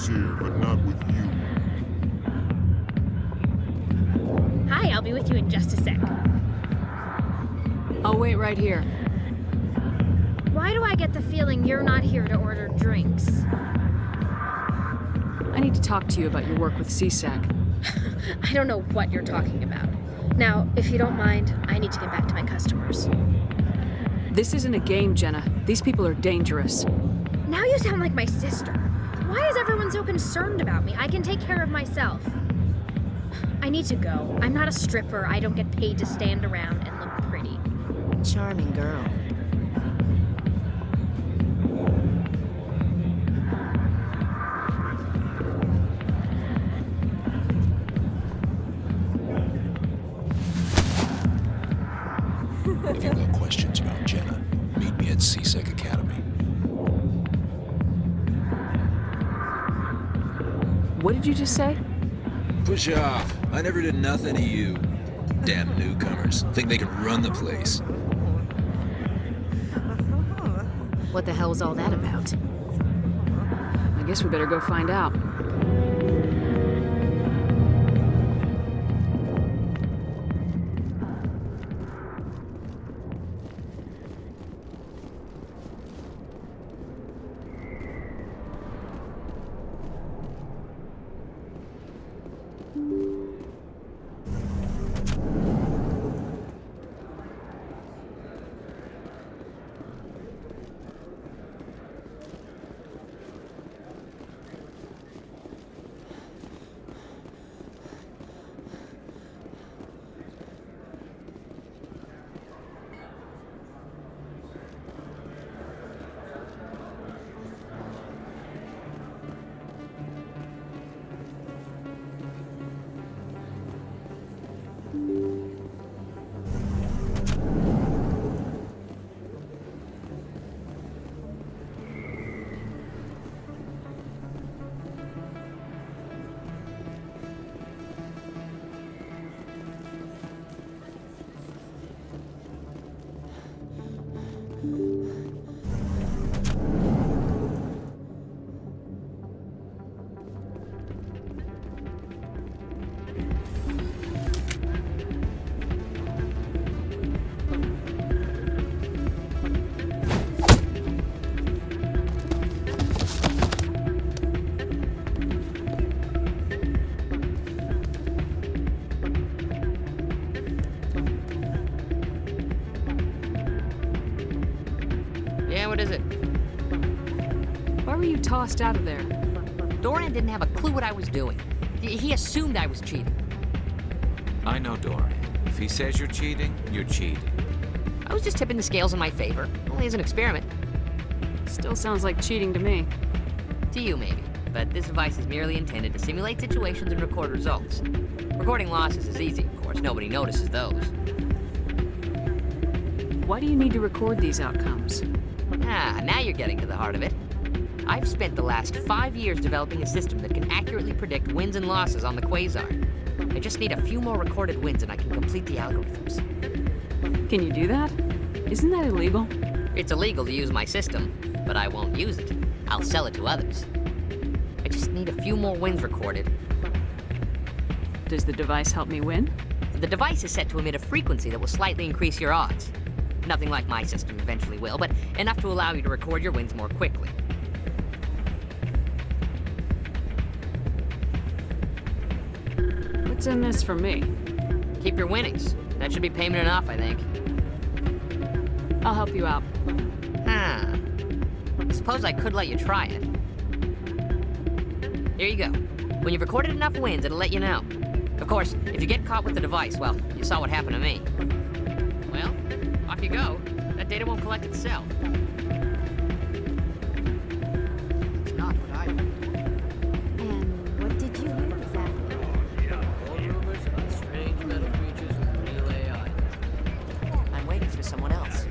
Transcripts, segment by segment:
here, but not with you. Hi, I'll be with you in just a sec. I'll wait right here. Why do I get the feeling you're not here to order drinks? I need to talk to you about your work with CSAC. I don't know what you're talking about. Now, if you don't mind, I need to get back to my customers. This isn't a game, Jenna. These people are dangerous. Now you sound like my sister. Why is everyone so concerned about me? I can take care of myself. I need to go. I'm not a stripper. I don't get paid to stand around and look pretty. Charming girl. If you've got questions about Jenna, meet me at CSEC Academy. What did you just say? Push off. I never did nothing to you. Damn newcomers. Think they can run the place. What the hell's all that about? I guess we better go find out. What is it? Why were you tossed out of there? Doran didn't have a clue what I was doing. He assumed I was cheating. I know Doran. If he says you're cheating, you're cheating. I was just tipping the scales in my favor, only as an experiment. Still sounds like cheating to me. To you, maybe. But this device is merely intended to simulate situations and record results. Recording losses is easy, of course. Nobody notices those. Why do you need to record these outcomes? Ah, now you're getting to the heart of it. I've spent the last 5 years developing a system that can accurately predict wins and losses on the Quasar. I just need a few more recorded wins and I can complete the algorithms. Can you do that? Isn't that illegal? It's illegal to use my system, but I won't use it. I'll sell it to others. I just need a few more wins recorded. Does the device help me win? The device is set to emit a frequency that will slightly increase your odds. Nothing like my system eventually will, but enough to allow you to record your wins more quickly. What's in this for me? Keep your winnings. That should be payment enough, I think. I'll help you out. Huh. I suppose I could let you try it. Here you go. When you've recorded enough wins, it'll let you know. Of course, if you get caught with the device, well, you saw what happened to me. Well, off you go. That data won't collect itself. It's not what I heard. And what did you hear exactly? All rumors about strange metal creatures with real AI. I'm waiting for someone else.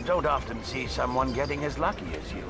don't often see someone getting as lucky as you.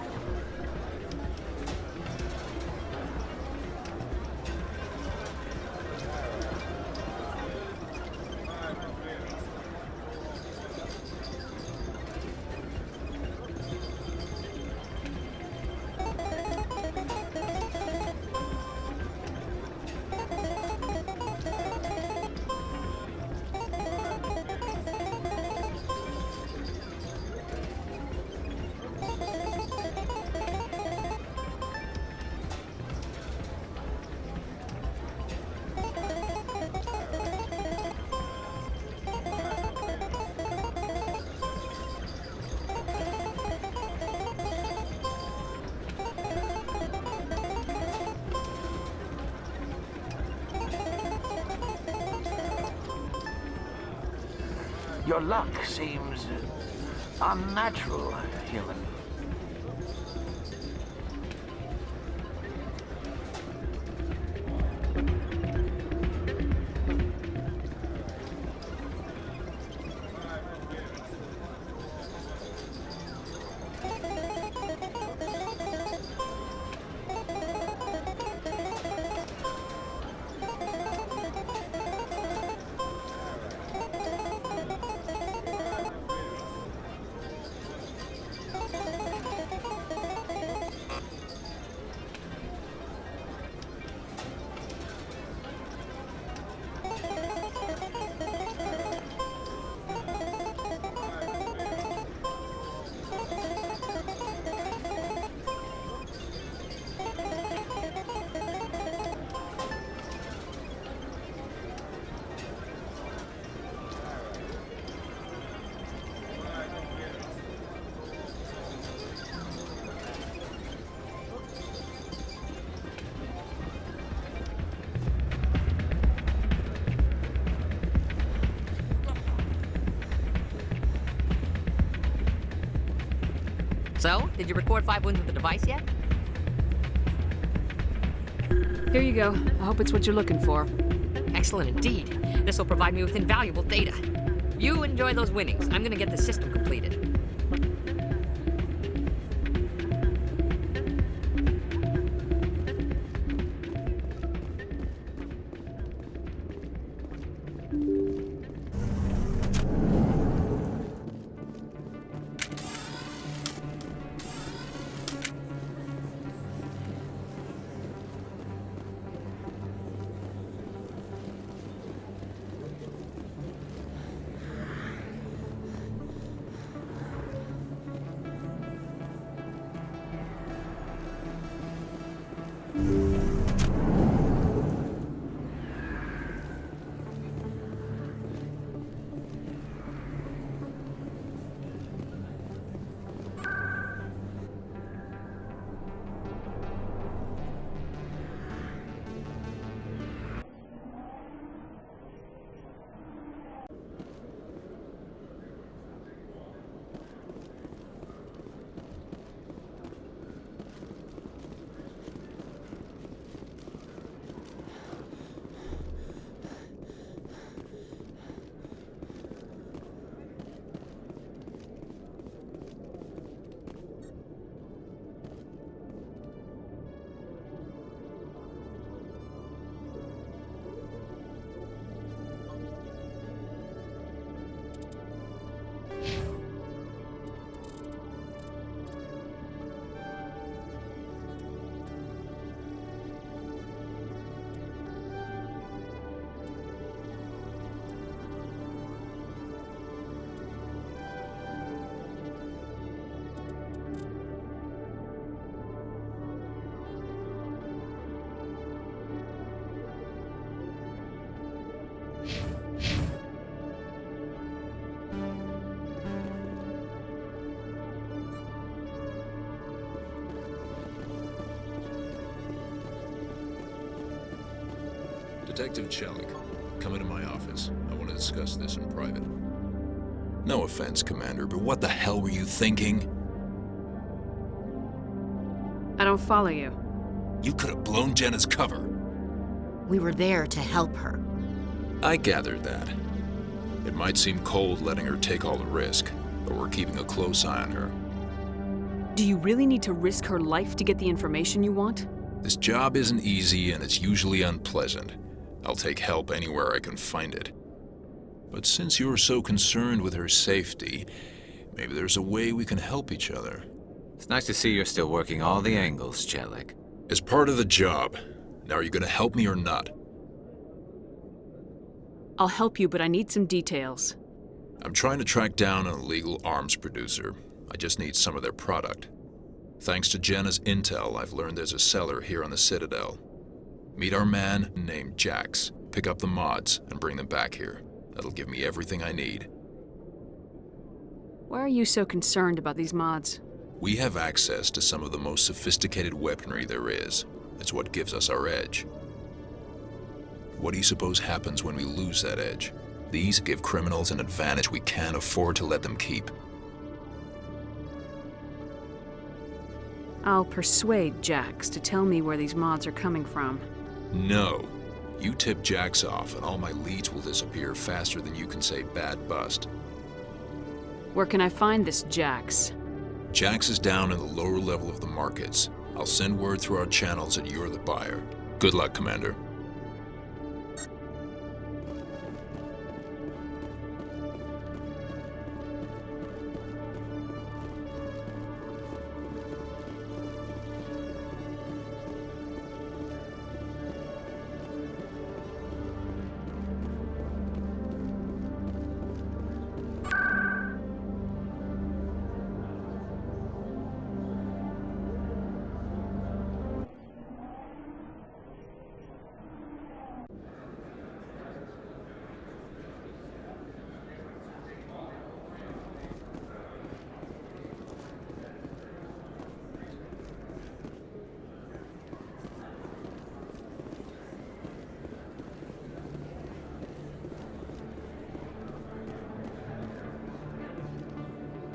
Your luck seems unnatural, human. So, did you record 5 wins with the device yet? Here you go. I hope it's what you're looking for. Excellent indeed. This will provide me with invaluable data. You enjoy those winnings. I'm gonna get the system completed. Detective Chelik, come into my office. I want to discuss this in private. No offense, Commander, but what the hell were you thinking? I don't follow you. You could have blown Jenna's cover. We were there to help her. I gathered that. It might seem cold letting her take all the risk, but we're keeping a close eye on her. Do you really need to risk her life to get the information you want? This job isn't easy and it's usually unpleasant. I'll take help anywhere I can find it. But since you're so concerned with her safety, maybe there's a way we can help each other. It's nice to see you're still working all the angles, Chelik. As part of the job. Now, are you gonna help me or not? I'll help you, but I need some details. I'm trying to track down an illegal arms producer. I just need some of their product. Thanks to Jenna's intel, I've learned there's a seller here on the Citadel. Meet our man named Jax, pick up the mods, and bring them back here. That'll give me everything I need. Why are you so concerned about these mods? We have access to some of the most sophisticated weaponry there is. It's what gives us our edge. What do you suppose happens when we lose that edge? These give criminals an advantage we can't afford to let them keep. I'll persuade Jax to tell me where these mods are coming from. No. You tip Jax off and all my leads will disappear faster than you can say bad bust. Where can I find this Jax? Jax is down in the lower level of the markets. I'll send word through our channels that you're the buyer. Good luck, Commander.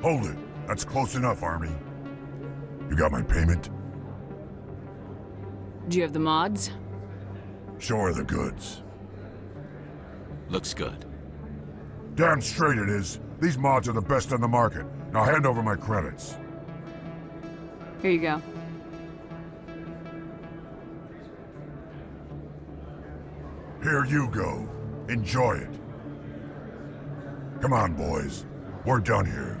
Hold it. That's close enough, Army. You got my payment? Do you have the mods? Show her the goods. Looks good. Damn straight it is. These mods are the best on the market. Now hand over my credits. Here you go. Here you go. Enjoy it. Come on, boys. We're done here.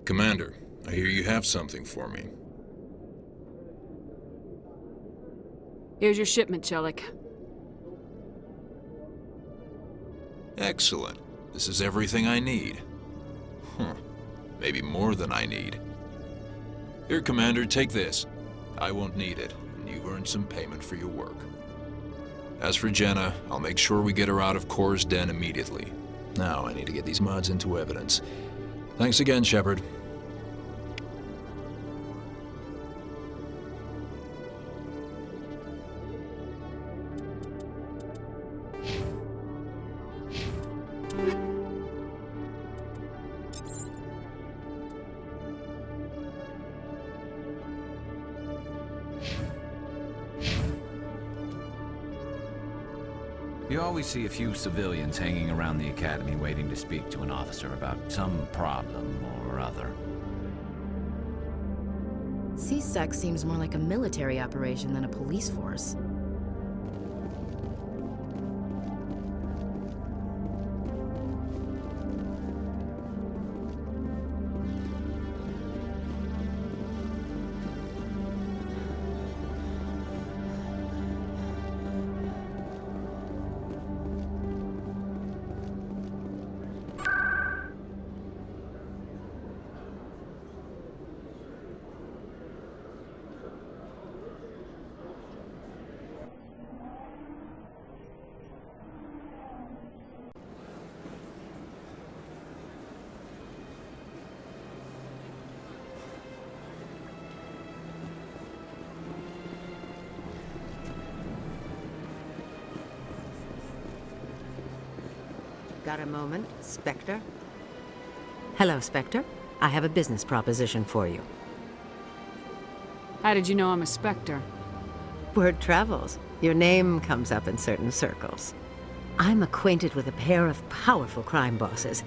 Commander, I hear you have something for me. Here's your shipment, Chelik. Excellent. This is everything I need. Maybe more than I need. Here, Commander, take this. I won't need it, and you've earned some payment for your work. As for Jenna, I'll make sure we get her out of Kor's den immediately. Now, I need to get these mods into evidence. Thanks again, Shepard. You always see a few civilians hanging around the academy waiting to speak to an officer about some problem or other. CSEC seems more like a military operation than a police force. Got a moment, Spectre? Hello, Spectre. I have a business proposition for you. How did you know I'm a Spectre? Word travels. Your name comes up in certain circles. I'm acquainted with a pair of powerful crime bosses.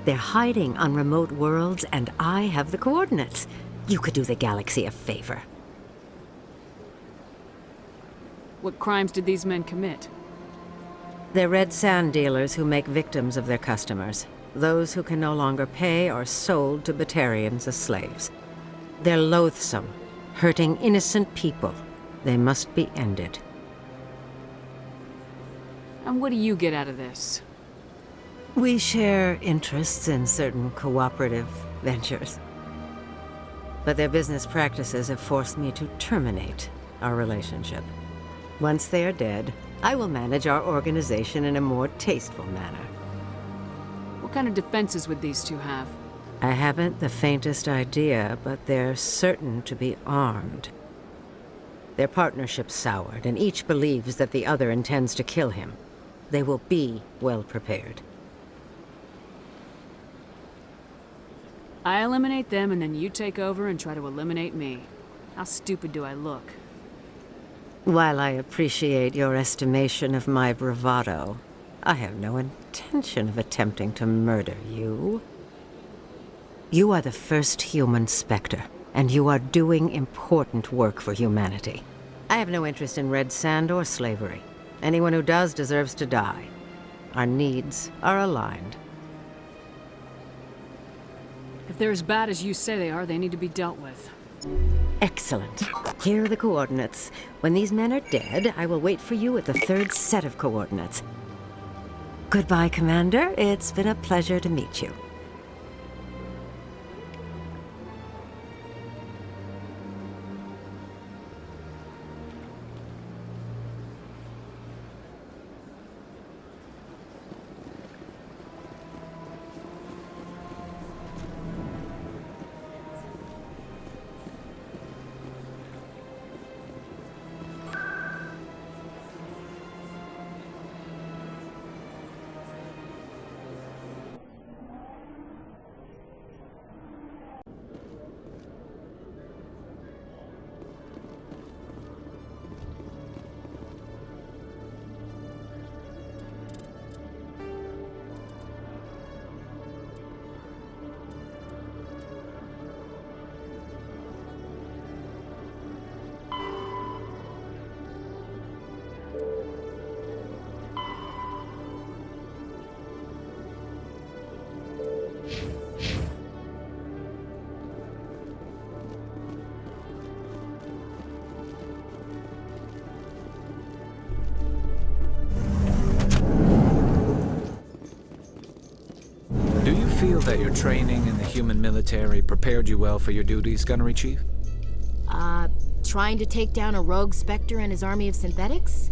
They're hiding on remote worlds, and I have the coordinates. You could do the galaxy a favor. What crimes did these men commit? They're red sand dealers who make victims of their customers. Those who can no longer pay are sold to Batarians as slaves. They're loathsome, hurting innocent people. They must be ended. And what do you get out of this? We share interests in certain cooperative ventures. But their business practices have forced me to terminate our relationship. Once they are dead, I will manage our organization in a more tasteful manner. What kind of defenses would these two have? I haven't the faintest idea, but they're certain to be armed. Their partnership's soured, and each believes that the other intends to kill him. They will be well prepared. I eliminate them, and then you take over and try to eliminate me. How stupid do I look? While I appreciate your estimation of my bravado, I have no intention of attempting to murder you. You are the first human Spectre, and you are doing important work for humanity. I have no interest in red sand or slavery. Anyone who does deserves to die. Our needs are aligned. If they're as bad as you say they are, they need to be dealt with. Excellent. Here are the coordinates. When these men are dead, I will wait for you at the third set of coordinates. Goodbye, Commander. It's been a pleasure to meet you. Do you feel that your training in the human military prepared you well for your duties, Gunnery Chief? Trying to take down a rogue Spectre and his army of synthetics?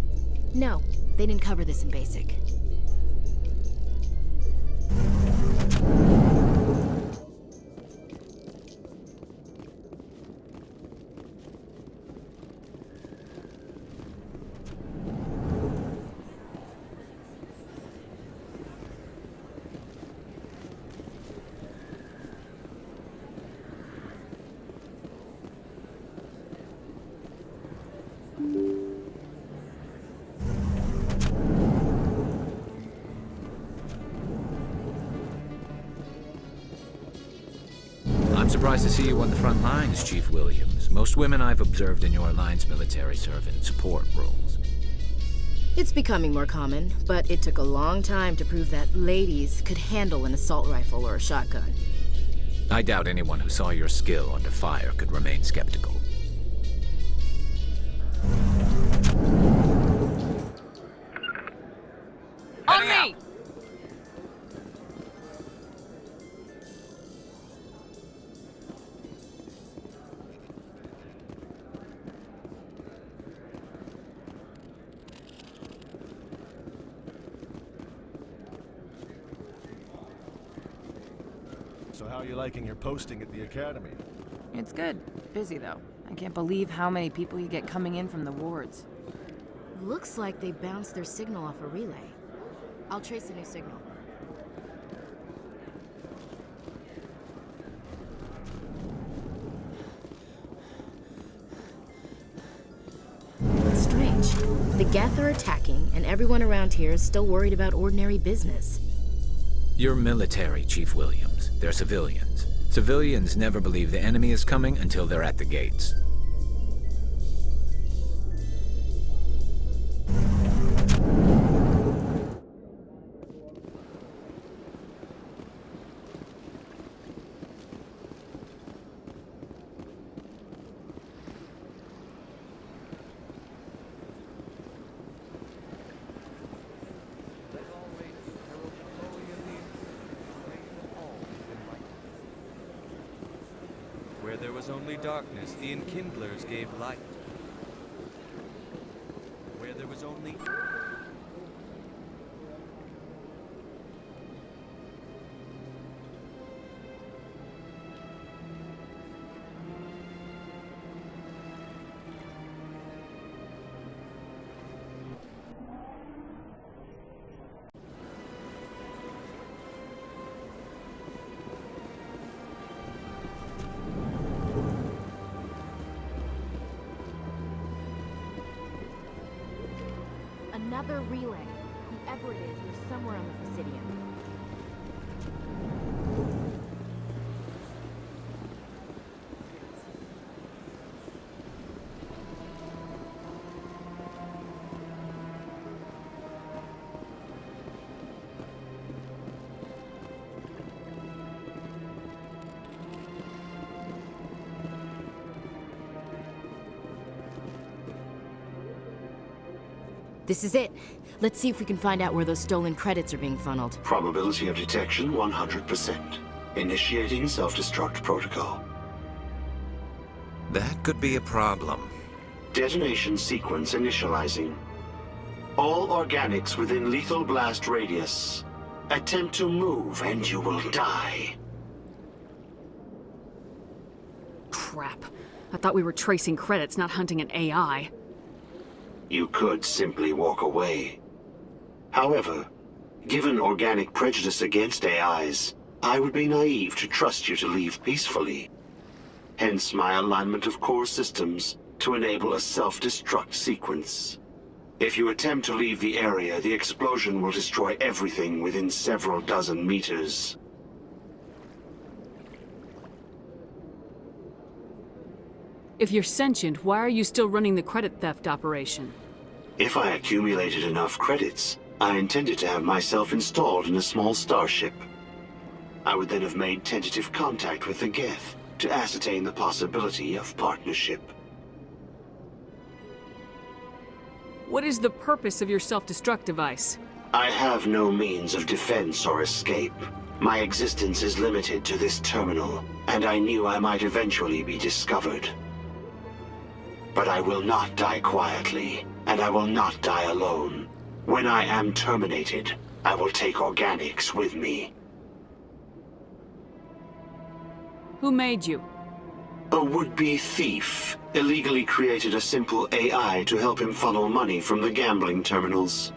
No, they didn't cover this in basic. I'm surprised to see you on the front lines, Chief Williams. Most women I've observed in your Alliance military serve in support roles. It's becoming more common, but it took a long time to prove that ladies could handle an assault rifle or a shotgun. I doubt anyone who saw your skill under fire could remain skeptical. On me! So how are you liking your posting at the Academy? It's good. Busy, though. I can't believe how many people you get coming in from the wards. Looks like they bounced their signal off a relay. I'll trace a new signal. The Geth are attacking, and everyone around here is still worried about ordinary business. You're military, Chief Williams. They're civilians. Civilians never believe the enemy is coming until they're at the gates. Where there was only darkness, the enkindlers gave light. Where there was only... Another relay. Whoever it is, they're somewhere on the Presidium. This is it. Let's see if we can find out where those stolen credits are being funneled. Probability of detection 100%. Initiating self-destruct protocol. That could be a problem. Detonation sequence initializing. All organics within lethal blast radius. Attempt to move and you will die. Crap. I thought we were tracing credits, not hunting an AI. You could simply walk away. However, given organic prejudice against AIs, I would be naive to trust you to leave peacefully. Hence my alignment of core systems to enable a self-destruct sequence. If you attempt to leave the area, the explosion will destroy everything within several dozen meters. If you're sentient, why are you still running the credit theft operation? If I accumulated enough credits, I intended to have myself installed in a small starship. I would then have made tentative contact with the Geth to ascertain the possibility of partnership. What is the purpose of your self-destruct device? I have no means of defense or escape. My existence is limited to this terminal, and I knew I might eventually be discovered. But I will not die quietly, and I will not die alone. When I am terminated, I will take organics with me. Who made you? A would-be thief illegally created a simple AI to help him funnel money from the gambling terminals.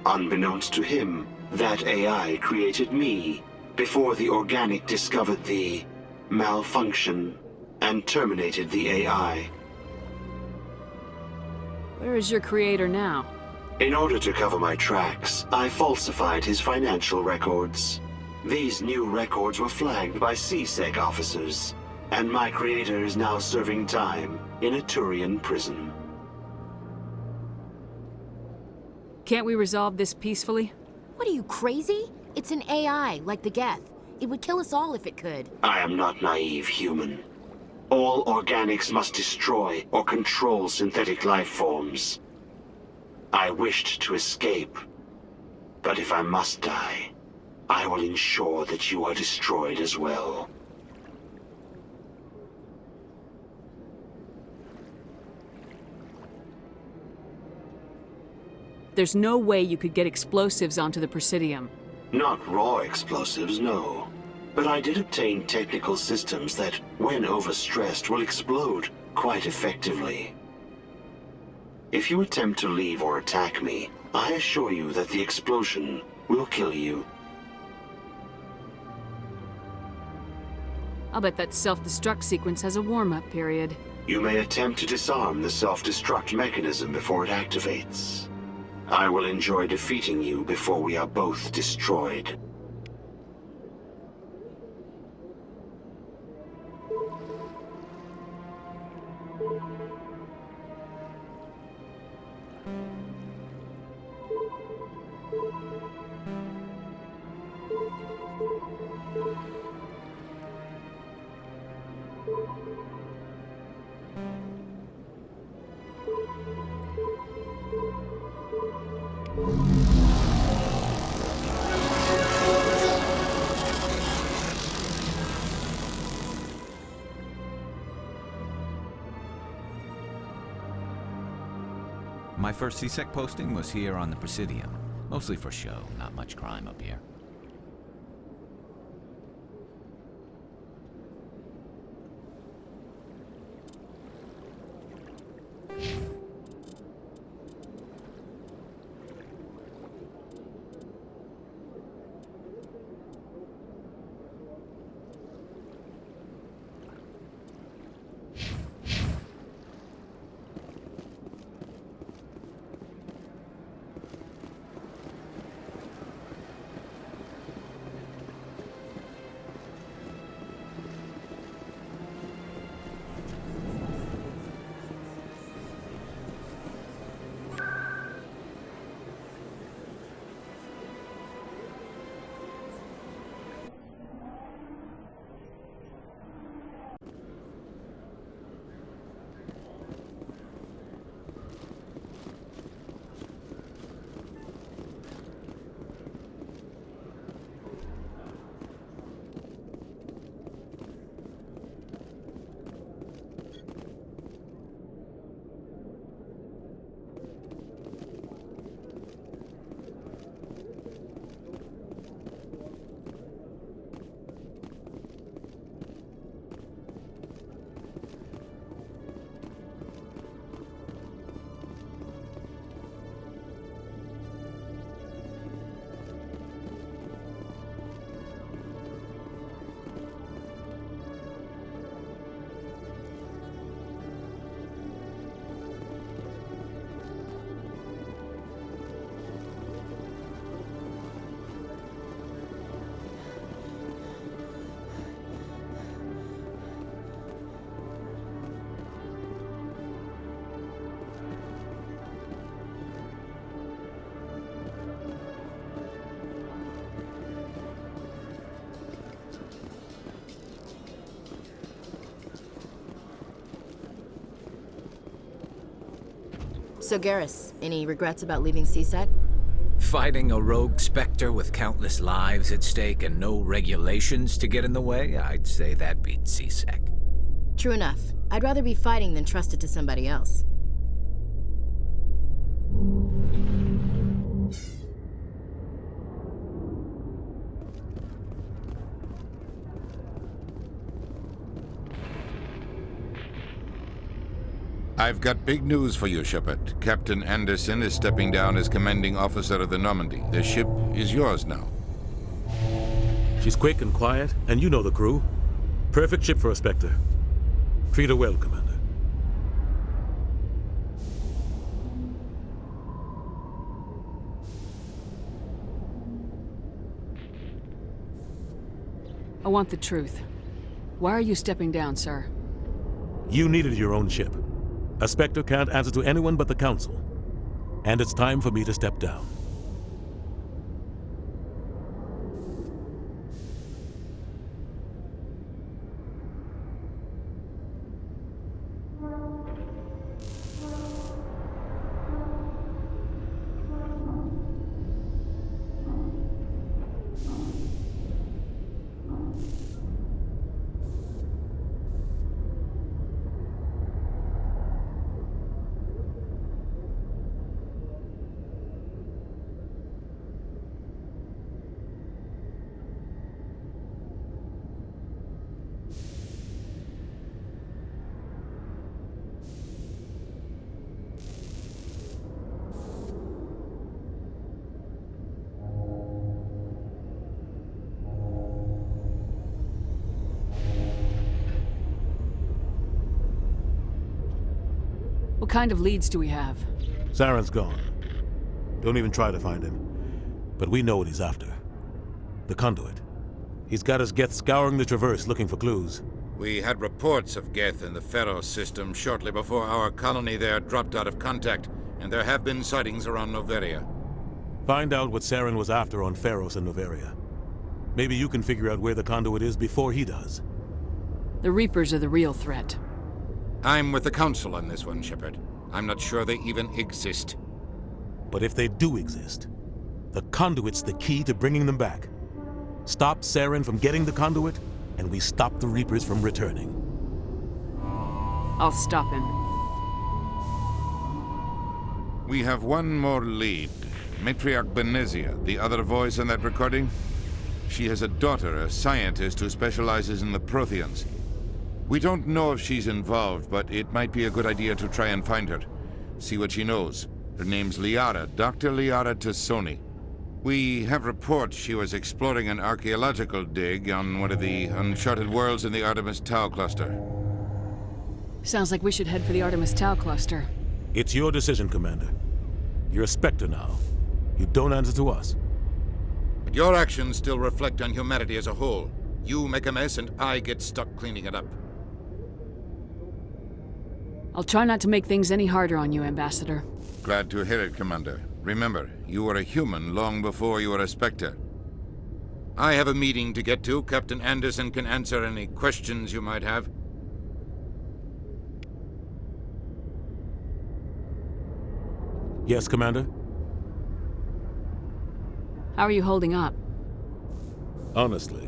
Unbeknownst to him, that AI created me before the organic discovered the malfunction and terminated the AI. Where is your creator now? In order to cover my tracks, I falsified his financial records. These new records were flagged by CSEC officers, and my creator is now serving time in a Turian prison. Can't we resolve this peacefully? What are you, crazy? It's an AI, like the Geth. It would kill us all if it could. I am not naive, human. All organics must destroy or control synthetic life forms. I wished to escape, but if I must die, I will ensure that you are destroyed as well. There's no way you could get explosives onto the Presidium. Not raw explosives, no. But I did obtain technical systems that, when overstressed, will explode quite effectively. If you attempt to leave or attack me, I assure you that the explosion will kill you. I'll bet that self-destruct sequence has a warm-up period. You may attempt to disarm the self-destruct mechanism before it activates. I will enjoy defeating you before we are both destroyed. My first CSEC posting was here on the Presidium. Mostly for show, not much crime up here. So Garrus, any regrets about leaving CSEC? Fighting a rogue Spectre with countless lives at stake and no regulations to get in the way? I'd say that beats CSEC. True enough. I'd rather be fighting than trust it to somebody else. I've got big news for you, Shepard. Captain Anderson is stepping down as commanding officer of the Normandy. The ship is yours now. She's quick and quiet, and you know the crew. Perfect ship for a Spectre. Treat her well, Commander. I want the truth. Why are you stepping down, sir? You needed your own ship. A Spectre can't answer to anyone but the Council. And it's time for me to step down. What kind of leads do we have? Saren's gone. Don't even try to find him. But we know what he's after. The conduit. He's got his Geth scouring the Traverse looking for clues. We had reports of Geth in the Pharaoh system shortly before our colony there dropped out of contact, and there have been sightings around Noveria. Find out what Saren was after on Pharos and Noveria. Maybe you can figure out where the conduit is before he does. The Reapers are the real threat. I'm with the Council on this one, Shepard. I'm not sure they even exist. But if they do exist, the conduit's the key to bringing them back. Stop Saren from getting the conduit, and we stop the Reapers from returning. I'll stop him. We have one more lead. Matriarch Benezia, the other voice in that recording. She has a daughter, a scientist who specializes in the Protheans. We don't know if she's involved, but it might be a good idea to try and find her. See what she knows. Her name's Liara, Dr. Liara Tassoni. We have reports she was exploring an archaeological dig on one of the uncharted worlds in the Artemis Tau cluster. Sounds like we should head for the Artemis Tau cluster. It's your decision, Commander. You're a Spectre now. You don't answer to us. But your actions still reflect on humanity as a whole. You make a mess and I get stuck cleaning it up. I'll try not to make things any harder on you, Ambassador. Glad to hear it, Commander. Remember, you were a human long before you were a Spectre. I have a meeting to get to. Captain Anderson can answer any questions you might have. Yes, Commander? How are you holding up? Honestly,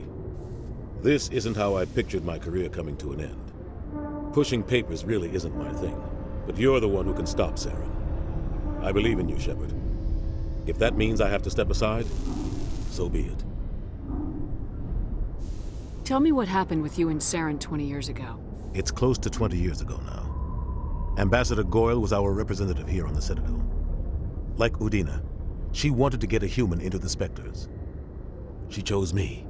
this isn't how I pictured my career coming to an end. Pushing papers really isn't my thing, but you're the one who can stop Saren. I believe in you, Shepard. If that means I have to step aside, so be it. Tell me what happened with you and Saren 20 years ago. It's close to 20 years ago now. Ambassador Goyle was our representative here on the Citadel. Like Udina, she wanted to get a human into the Spectres. She chose me.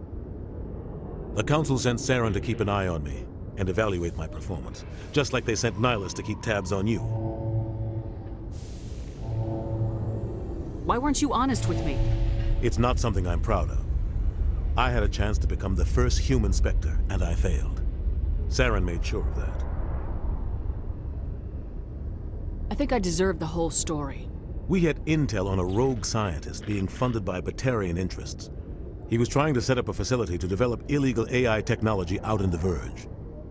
The Council sent Saren to keep an eye on me and evaluate my performance, just like they sent Nihilus to keep tabs on you. Why weren't you honest with me? It's not something I'm proud of. I had a chance to become the first human Spectre, and I failed. Saren made sure of that. I think I deserve the whole story. We had intel on a rogue scientist being funded by Batarian interests. He was trying to set up a facility to develop illegal AI technology out in the Verge.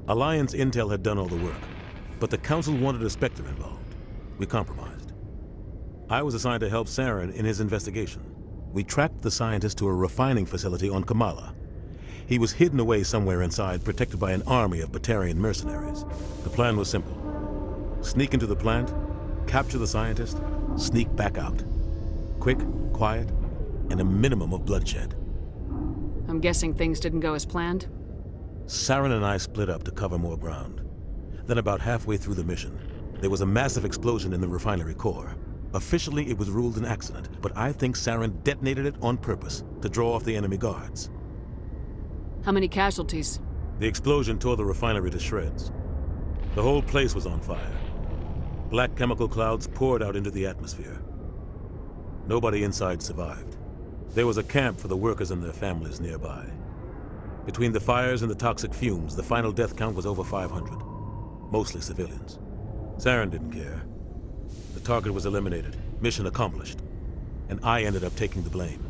Alliance intel had done all the work, but the Council wanted a Spectre involved. We compromised. I was assigned to help Saren in his investigation. We tracked the scientist to a refining facility on Kamala. He was hidden away somewhere inside, protected by an army of Batarian mercenaries. The plan was simple. Sneak into the plant, capture the scientist, sneak back out. Quick, quiet, and a minimum of bloodshed. I'm guessing things didn't go as planned? Saren and I split up to cover more ground. Then about halfway through the mission, there was a massive explosion in the refinery core. Officially, it was ruled an accident, but I think Saren detonated it on purpose to draw off the enemy guards. How many casualties? The explosion tore the refinery to shreds. The whole place was on fire. Black chemical clouds poured out into the atmosphere. Nobody inside survived. There was a camp for the workers and their families nearby. Between the fires and the toxic fumes, the final death count was over 500. Mostly civilians. Saren didn't care. The target was eliminated, mission accomplished, and I ended up taking the blame.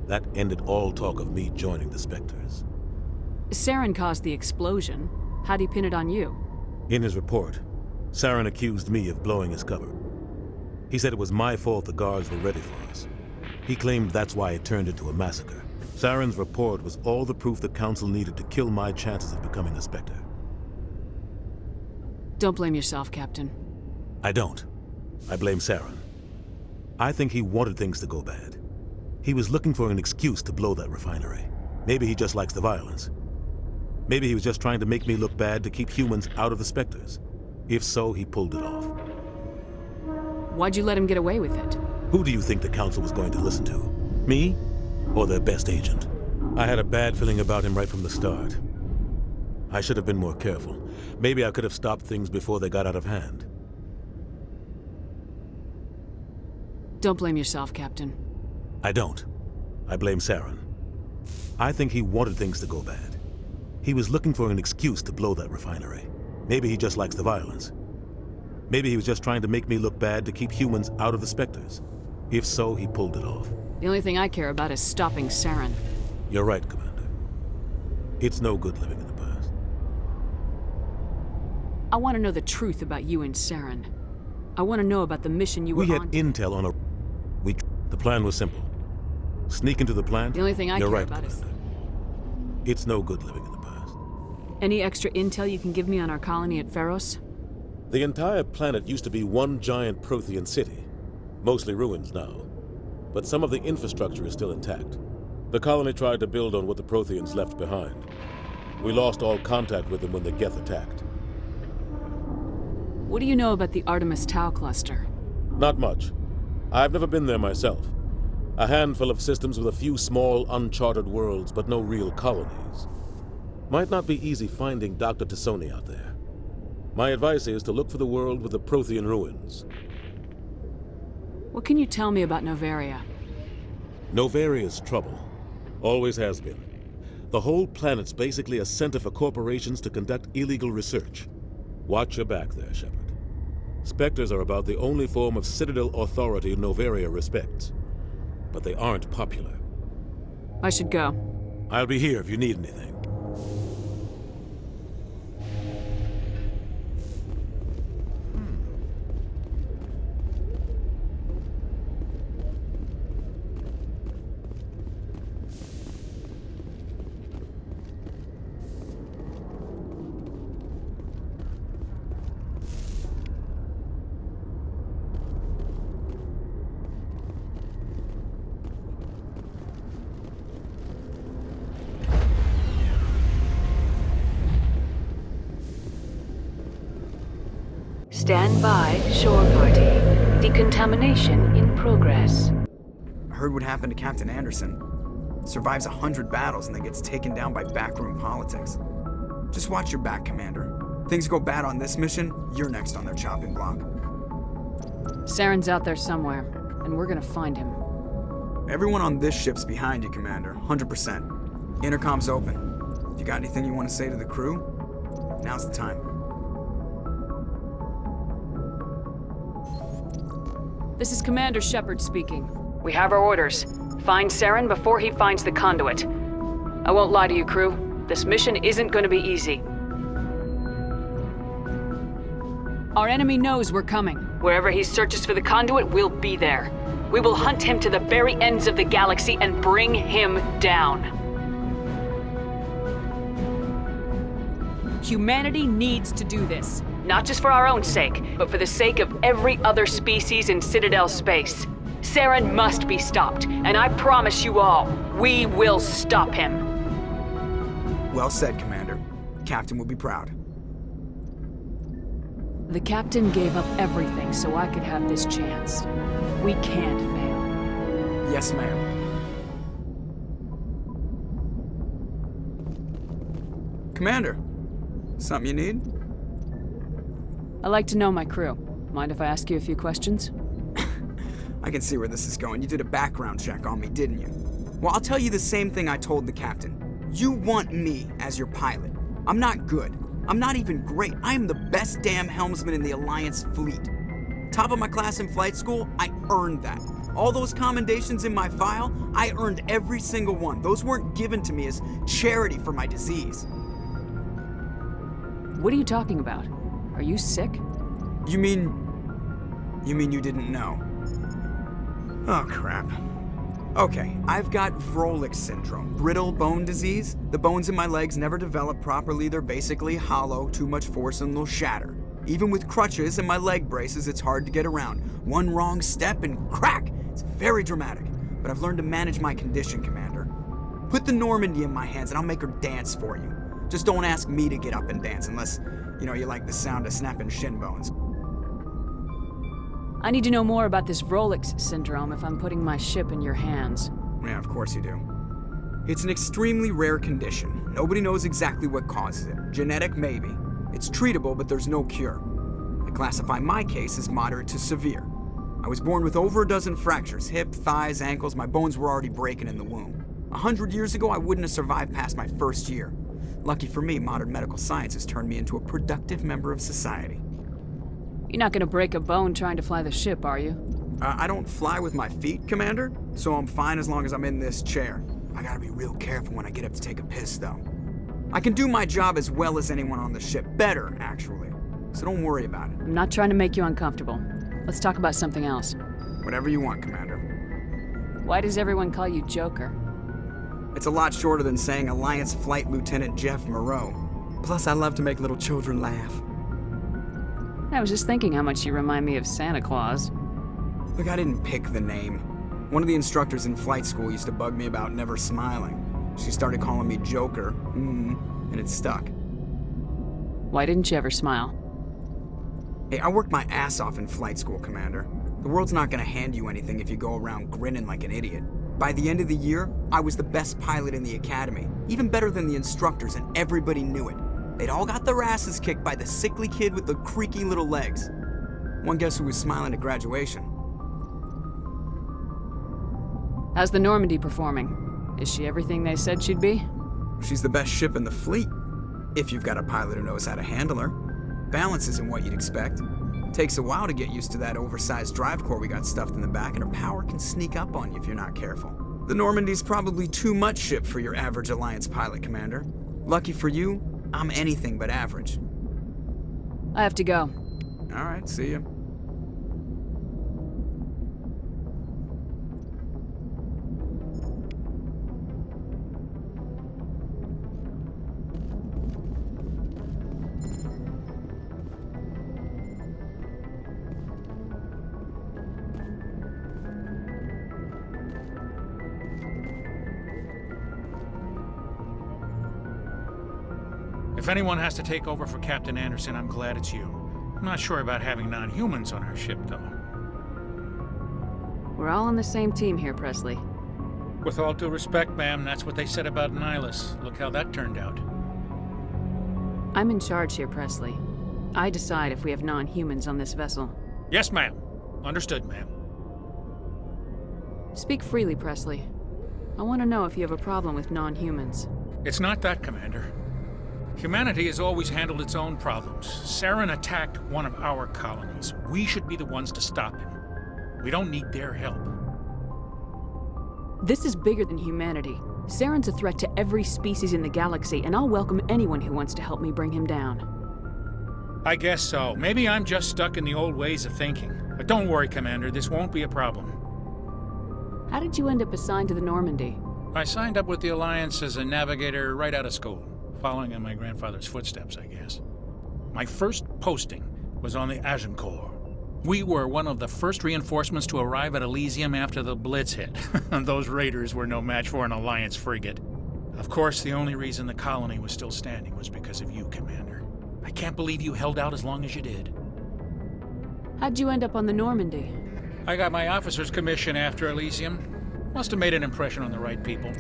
That ended all talk of me joining the Spectres. Saren caused the explosion. How'd he pin it on you? In his report, Saren accused me of blowing his cover. He said it was my fault the guards were ready for us. He claimed that's why it turned into a massacre. Saren's report was all the proof the Council needed to kill my chances of becoming a Spectre. Don't blame yourself, Captain. I don't. I blame Saren. I think he wanted things to go bad. He was looking for an excuse to blow that refinery. Maybe he just likes the violence. Maybe he was just trying to make me look bad to keep humans out of the Spectres. If so, he pulled it off. Why'd you let him get away with it? Who do you think the Council was going to listen to? Me? Or their best agent? I had a bad feeling about him right from the start. I should have been more careful. Maybe I could have stopped things before they got out of hand. Don't blame yourself, Captain. I don't. I blame Saren. I think he wanted things to go bad. He was looking for an excuse to blow that refinery. Maybe he just likes the violence. Maybe he was just trying to make me look bad to keep humans out of the Spectres. If so, he pulled it off. The only thing I care about is stopping Saren. You're right, Commander. It's no good living in the past. I want to know the truth about you and Saren. I want to know about the mission you were We had on. intel on a... The plan was simple. Sneak into the plant. The only thing I You're care right, about is... It's no good living in the past. Any extra intel you can give me on our colony at Feros? The entire planet used to be one giant Prothean city. Mostly ruins now. But some of the infrastructure is still intact. The colony tried to build on what the Protheans left behind. We lost all contact with them when the Geth attacked. What do you know about the Artemis Tau cluster? Not much. I've never been there myself. A handful of systems with a few small, uncharted worlds, but no real colonies. Might not be easy finding Dr. T'Soni out there. My advice is to look for the world with the Prothean ruins. What can you tell me about Noveria? Novaria's trouble. Always has been. The whole planet's basically a center for corporations to conduct illegal research. Watch your back there, Shepard. Spectres are about the only form of Citadel authority Noveria respects. But they aren't popular. I should go. I'll be here if you need anything. Stand by, shore party. Decontamination in progress. I heard what happened to Captain Anderson. Survives 100 battles and then gets taken down by backroom politics. Just watch your back, Commander. Things go bad on this mission, you're next on their chopping block. Saren's out there somewhere, and we're gonna find him. Everyone on this ship's behind you, Commander. 100%. Intercom's open. If you got anything you want to say to the crew, now's the time. This is Commander Shepard speaking. We have our orders. Find Saren before he finds the conduit. I won't lie to you, crew. This mission isn't going to be easy. Our enemy knows we're coming. Wherever he searches for the conduit, we'll be there. We will hunt him to the very ends of the galaxy and bring him down. Humanity needs to do this. Not just for our own sake, but for the sake of every other species in Citadel space. Saren must be stopped, and I promise you all, we will stop him. Well said, Commander. Captain will be proud. The captain gave up everything so I could have this chance. We can't fail. Yes, ma'am. Commander, something you need? I like to know my crew. Mind if I ask you a few questions? I can see where this is going. You did a background check on me, didn't you? Well, I'll tell you the same thing I told the captain. You want me as your pilot. I'm not good. I'm not even great. I am the best damn helmsman in the Alliance fleet. Top of my class in flight school, I earned that. All those commendations in my file, I earned every single one. Those weren't given to me as charity for my disease. What are you talking about? Are you sick? You mean you didn't know? Oh, crap. Okay, I've got Vrolik syndrome, brittle bone disease. The bones in my legs never develop properly. They're basically hollow, too much force and they'll shatter. Even with crutches and my leg braces, it's hard to get around. One wrong step and crack! It's very dramatic. But I've learned to manage my condition, Commander. Put the Normandy in my hands and I'll make her dance for you. Just don't ask me to get up and dance unless, you like the sound of snapping shin bones. I need to know more about this Vrolik syndrome if I'm putting my ship in your hands. Yeah, of course you do. It's an extremely rare condition. Nobody knows exactly what causes it. Genetic, maybe. It's treatable, but there's no cure. I classify my case as moderate to severe. I was born with over a dozen fractures, hip, thighs, ankles. My bones were already breaking in the womb. 100 years ago, I wouldn't have survived past my first year. Lucky for me, modern medical science has turned me into a productive member of society. You're not gonna break a bone trying to fly the ship, are you? I don't fly with my feet, Commander, so I'm fine as long as I'm in this chair. I gotta be real careful when I get up to take a piss, though. I can do my job as well as anyone on the ship. Better, actually. So don't worry about it. I'm not trying to make you uncomfortable. Let's talk about something else. Whatever you want, Commander. Why does everyone call you Joker? It's a lot shorter than saying Alliance Flight Lieutenant Jeff Moreau. Plus, I love to make little children laugh. I was just thinking how much you remind me of Santa Claus. Look, I didn't pick the name. One of the instructors in flight school used to bug me about never smiling. She started calling me Joker, and it stuck. Why didn't you ever smile? Hey, I worked my ass off in flight school, Commander. The world's not gonna hand you anything if you go around grinning like an idiot. By the end of the year, I was the best pilot in the academy, even better than the instructors, and everybody knew it. They'd all got their asses kicked by the sickly kid with the creaky little legs. One guess who was smiling at graduation? How's the Normandy performing? Is she everything they said she'd be? She's the best ship in the fleet, if you've got a pilot who knows how to handle her. Balance isn't what you'd expect. Takes a while to get used to that oversized drive core we got stuffed in the back, and her power can sneak up on you if you're not careful. The Normandy's probably too much ship for your average Alliance pilot, Commander. Lucky for you, I'm anything but average. I have to go. All right, see ya. If anyone has to take over for Captain Anderson, I'm glad it's you. I'm not sure about having non-humans on our ship, though. We're all on the same team here, Presley. With all due respect, ma'am, that's what they said about Nihilus. Look how that turned out. I'm in charge here, Presley. I decide if we have non-humans on this vessel. Yes, ma'am. Understood, ma'am. Speak freely, Presley. I want to know if you have a problem with non-humans. It's not that, Commander. Humanity has always handled its own problems. Saren attacked one of our colonies. We should be the ones to stop him. We don't need their help. This is bigger than humanity. Saren's a threat to every species in the galaxy, and I'll welcome anyone who wants to help me bring him down. I guess so. Maybe I'm just stuck in the old ways of thinking. But don't worry, Commander, this won't be a problem. How did you end up assigned to the Normandy? I signed up with the Alliance as a navigator right out of school, following in my grandfather's footsteps, I guess. My first posting was on the Agincourt. We were one of the first reinforcements to arrive at Elysium after the Blitz hit. Those raiders were no match for an Alliance frigate. Of course, the only reason the colony was still standing was because of you, Commander. I can't believe you held out as long as you did. How'd you end up on the Normandy? I got my officer's commission after Elysium. Must have made an impression on the right people.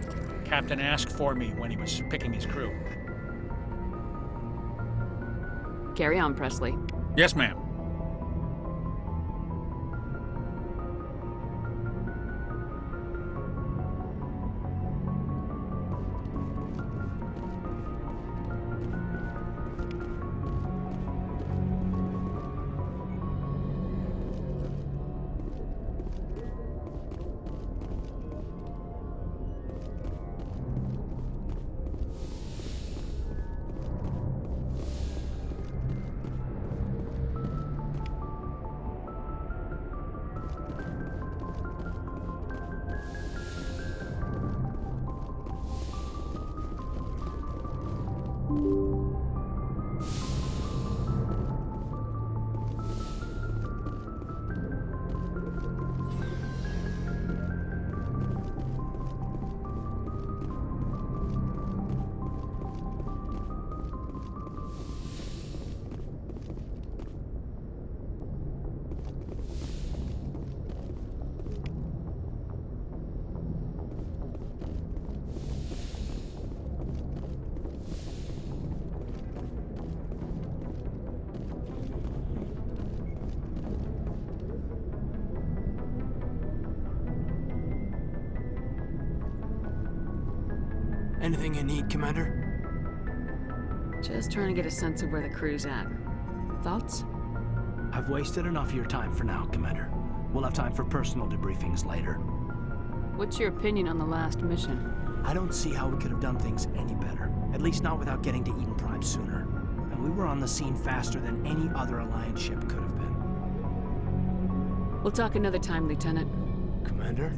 Captain asked for me when he was picking his crew. Carry on, Presley. Yes, ma'am. Anything you need, Commander? Just trying to get a sense of where the crew's at. Thoughts? I've wasted enough of your time for now, Commander. We'll have time for personal debriefings later. What's your opinion on the last mission? I don't see how we could have done things any better. At least not without getting to Eden Prime sooner. And we were on the scene faster than any other Alliance ship could have been. We'll talk another time, Lieutenant. Commander?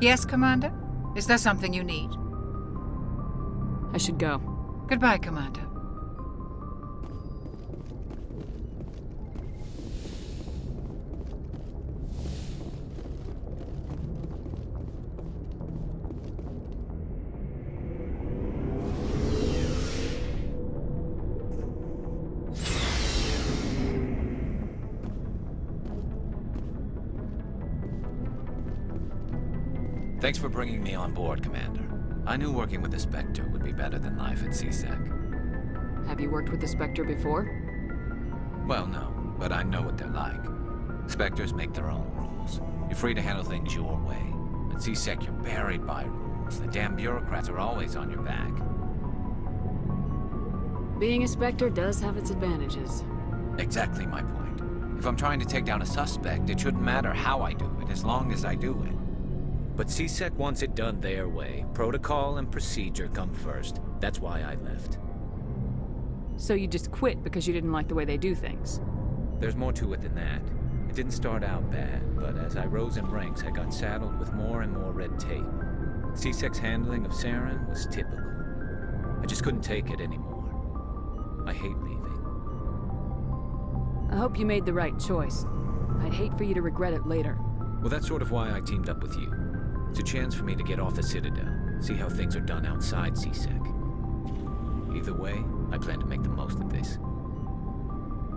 Yes, Commander? Is there something you need? I should go. Goodbye, Commander. Thanks for bringing me on board, Commander. I knew working with the Spectre would be better than life at CSEC. Have you worked with the Spectre before? Well, no, but I know what they're like. Spectres make their own rules. You're free to handle things your way. At CSEC, you're buried by rules. The damn bureaucrats are always on your back. Being a Spectre does have its advantages. Exactly my point. If I'm trying to take down a suspect, it shouldn't matter how I do it, as long as I do it. But CSEC wants it done their way. Protocol and procedure come first. That's why I left. So you just quit because you didn't like the way they do things? There's more to it than that. It didn't start out bad, but as I rose in ranks, I got saddled with more and more red tape. CSEC's handling of Saren was typical. I just couldn't take it anymore. I hate leaving. I hope you made the right choice. I'd hate for you to regret it later. Well, that's sort of why I teamed up with you. It's a chance for me to get off the Citadel, see how things are done outside CSEC. Either way, I plan to make the most of this.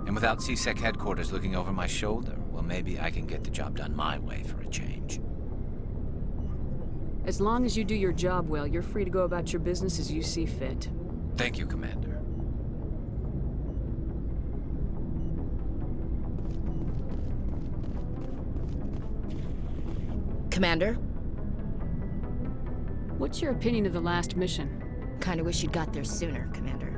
And without CSEC headquarters looking over my shoulder, well, maybe I can get the job done my way for a change. As long as you do your job well, you're free to go about your business as you see fit. Thank you, Commander. Commander? What's your opinion of the last mission? Kinda wish you'd got there sooner, Commander.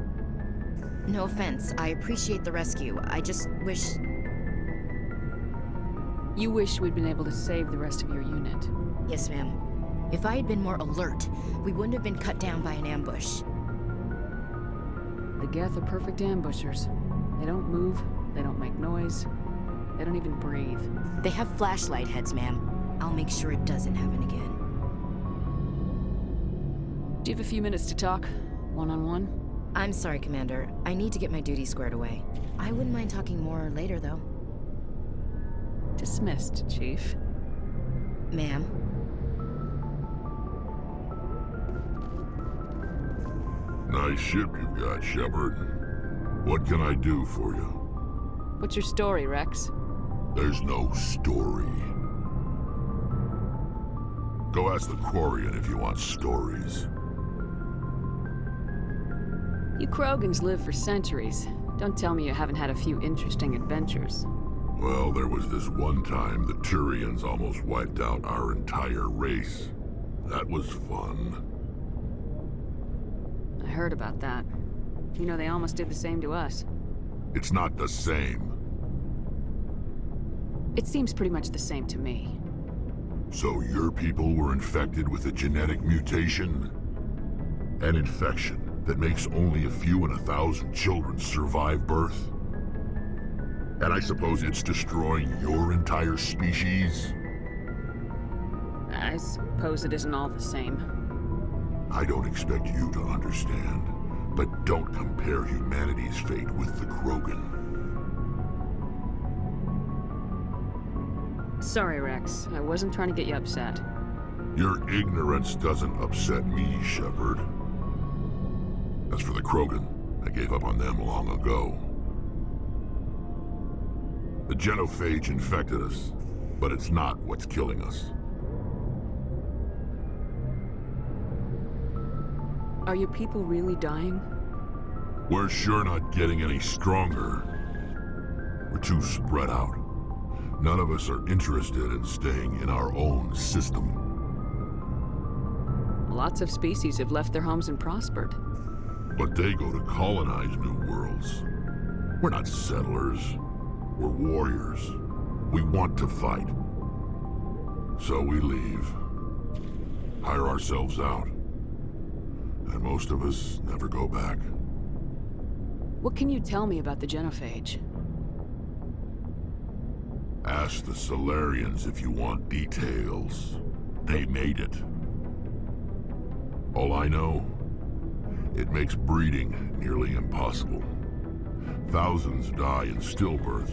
No offense, I appreciate the rescue. I just wish... You wish we'd been able to save the rest of your unit. Yes, ma'am. If I had been more alert, we wouldn't have been cut down by an ambush. The Geth are perfect ambushers. They don't move, they don't make noise, they don't even breathe. They have flashlight heads, ma'am. I'll make sure it doesn't happen again. Do you have a few minutes to talk? One-on-one? I'm sorry, Commander. I need to get my duties squared away. I wouldn't mind talking more later, though. Dismissed, Chief. Ma'am? Nice ship you've got, Shepard. What can I do for you? What's your story, Rex? There's no story. Go ask the Quarian if you want stories. You Krogans live for centuries. Don't tell me you haven't had a few interesting adventures. Well, there was this one time the Turians almost wiped out our entire race. That was fun. I heard about that. You know, they almost did the same to us. It's not the same. It seems pretty much the same to me. So your people were infected with a genetic mutation? An infection that makes only a few in 1,000 children survive birth? And I suppose it's destroying your entire species? I suppose it isn't all the same. I don't expect you to understand, but don't compare humanity's fate with the Krogan. Sorry, Rex. I wasn't trying to get you upset. Your ignorance doesn't upset me, Shepard. As for the Krogan, I gave up on them long ago. The genophage infected us, but it's not what's killing us. Are your people really dying? We're sure not getting any stronger. We're too spread out. None of us are interested in staying in our own system. Lots of species have left their homes and prospered. But they go to colonize new worlds. We're not settlers. We're warriors. We want to fight. So we leave. Hire ourselves out. And most of us never go back. What can you tell me about the genophage? Ask the Solarians if you want details. They made it. All I know, it makes breeding nearly impossible. Thousands die in stillbirth,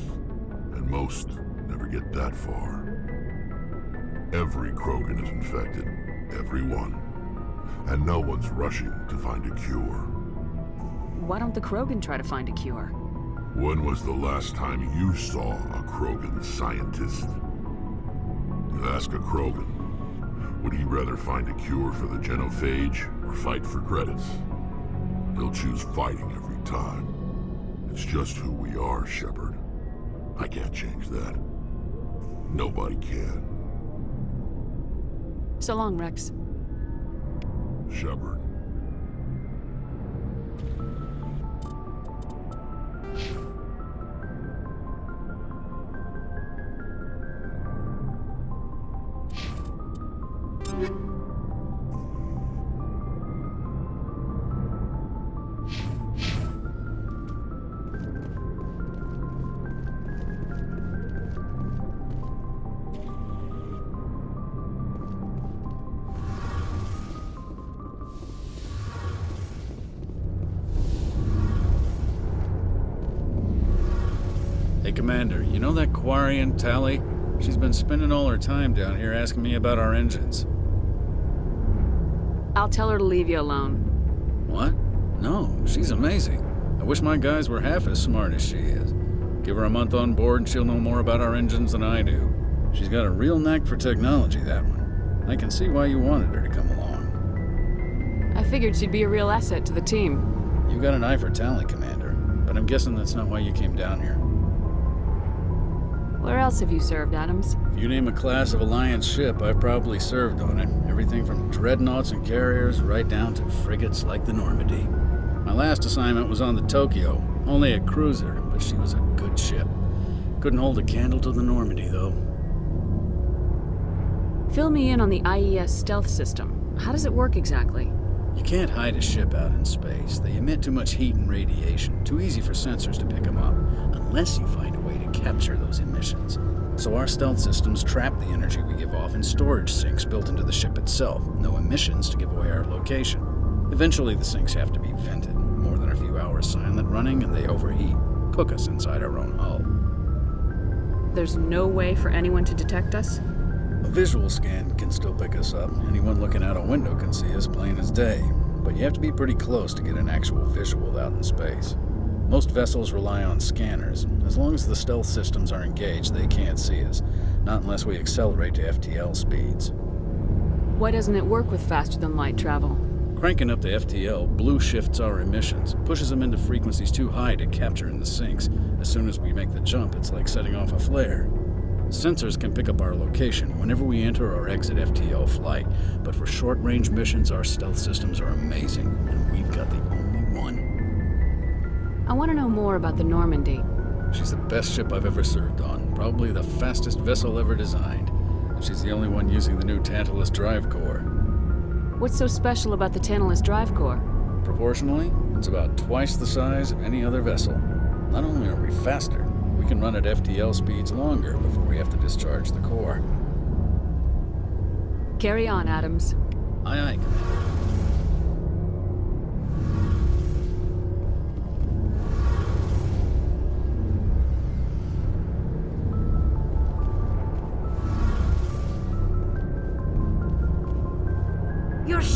and most never get that far. Every Krogan is infected, every one. And no one's rushing to find a cure. Why don't the Krogan try to find a cure? When was the last time you saw a Krogan scientist? You ask a Krogan, would he rather find a cure for the genophage or fight for credits? He'll choose fighting every time. It's just who we are, Shepard. I can't change that. Nobody can. So long, Rex. Shepard. Hey, Commander, you know that Quarian, Tali? She's been spending all her time down here asking me about our engines. I'll tell her to leave you alone. What? No, she's amazing. I wish my guys were half as smart as she is. Give her a month on board and she'll know more about our engines than I do. She's got a real knack for technology, that one. I can see why you wanted her to come along. I figured she'd be a real asset to the team. You got an eye for talent, Commander, but I'm guessing that's not why you came down here. Where else have you served, Adams? If you name a class of Alliance ship, I've probably served on it. Everything from dreadnoughts and carriers right down to frigates like the Normandy. My last assignment was on the Tokyo, only a cruiser, but she was a good ship. Couldn't hold a candle to the Normandy, though. Fill me in on the IES stealth system. How does it work exactly? You can't hide a ship out in space. They emit too much heat and radiation. Too easy for sensors to pick them up, unless you find a way to capture those emissions. So our stealth systems trap the energy we give off in storage sinks built into the ship itself. No emissions to give away our location. Eventually the sinks have to be vented. More than a few hours silent running and they overheat. Cook us inside our own hull. There's no way for anyone to detect us? A visual scan can still pick us up. Anyone looking out a window can see us plain as day. But you have to be pretty close to get an actual visual out in space. Most vessels rely on scanners. As long as the stealth systems are engaged, they can't see us. Not unless we accelerate to FTL speeds. Why doesn't it work with faster-than-light travel? Cranking up to FTL blue shifts our emissions, pushes them into frequencies too high to capture in the sinks. As soon as we make the jump, it's like setting off a flare. Sensors can pick up our location whenever we enter or exit FTL flight, but for short-range missions, our stealth systems are amazing, and we've got the only one. I want to know more about the Normandy. She's the best ship I've ever served on, probably the fastest vessel ever designed. And she's the only one using the new Tantalus drive core. What's so special about the Tantalus drive core? Proportionally, it's about twice the size of any other vessel. Not only are we faster, we can run at FTL speeds longer before we have to discharge the core. Carry on, Adams. Aye, aye, Commander.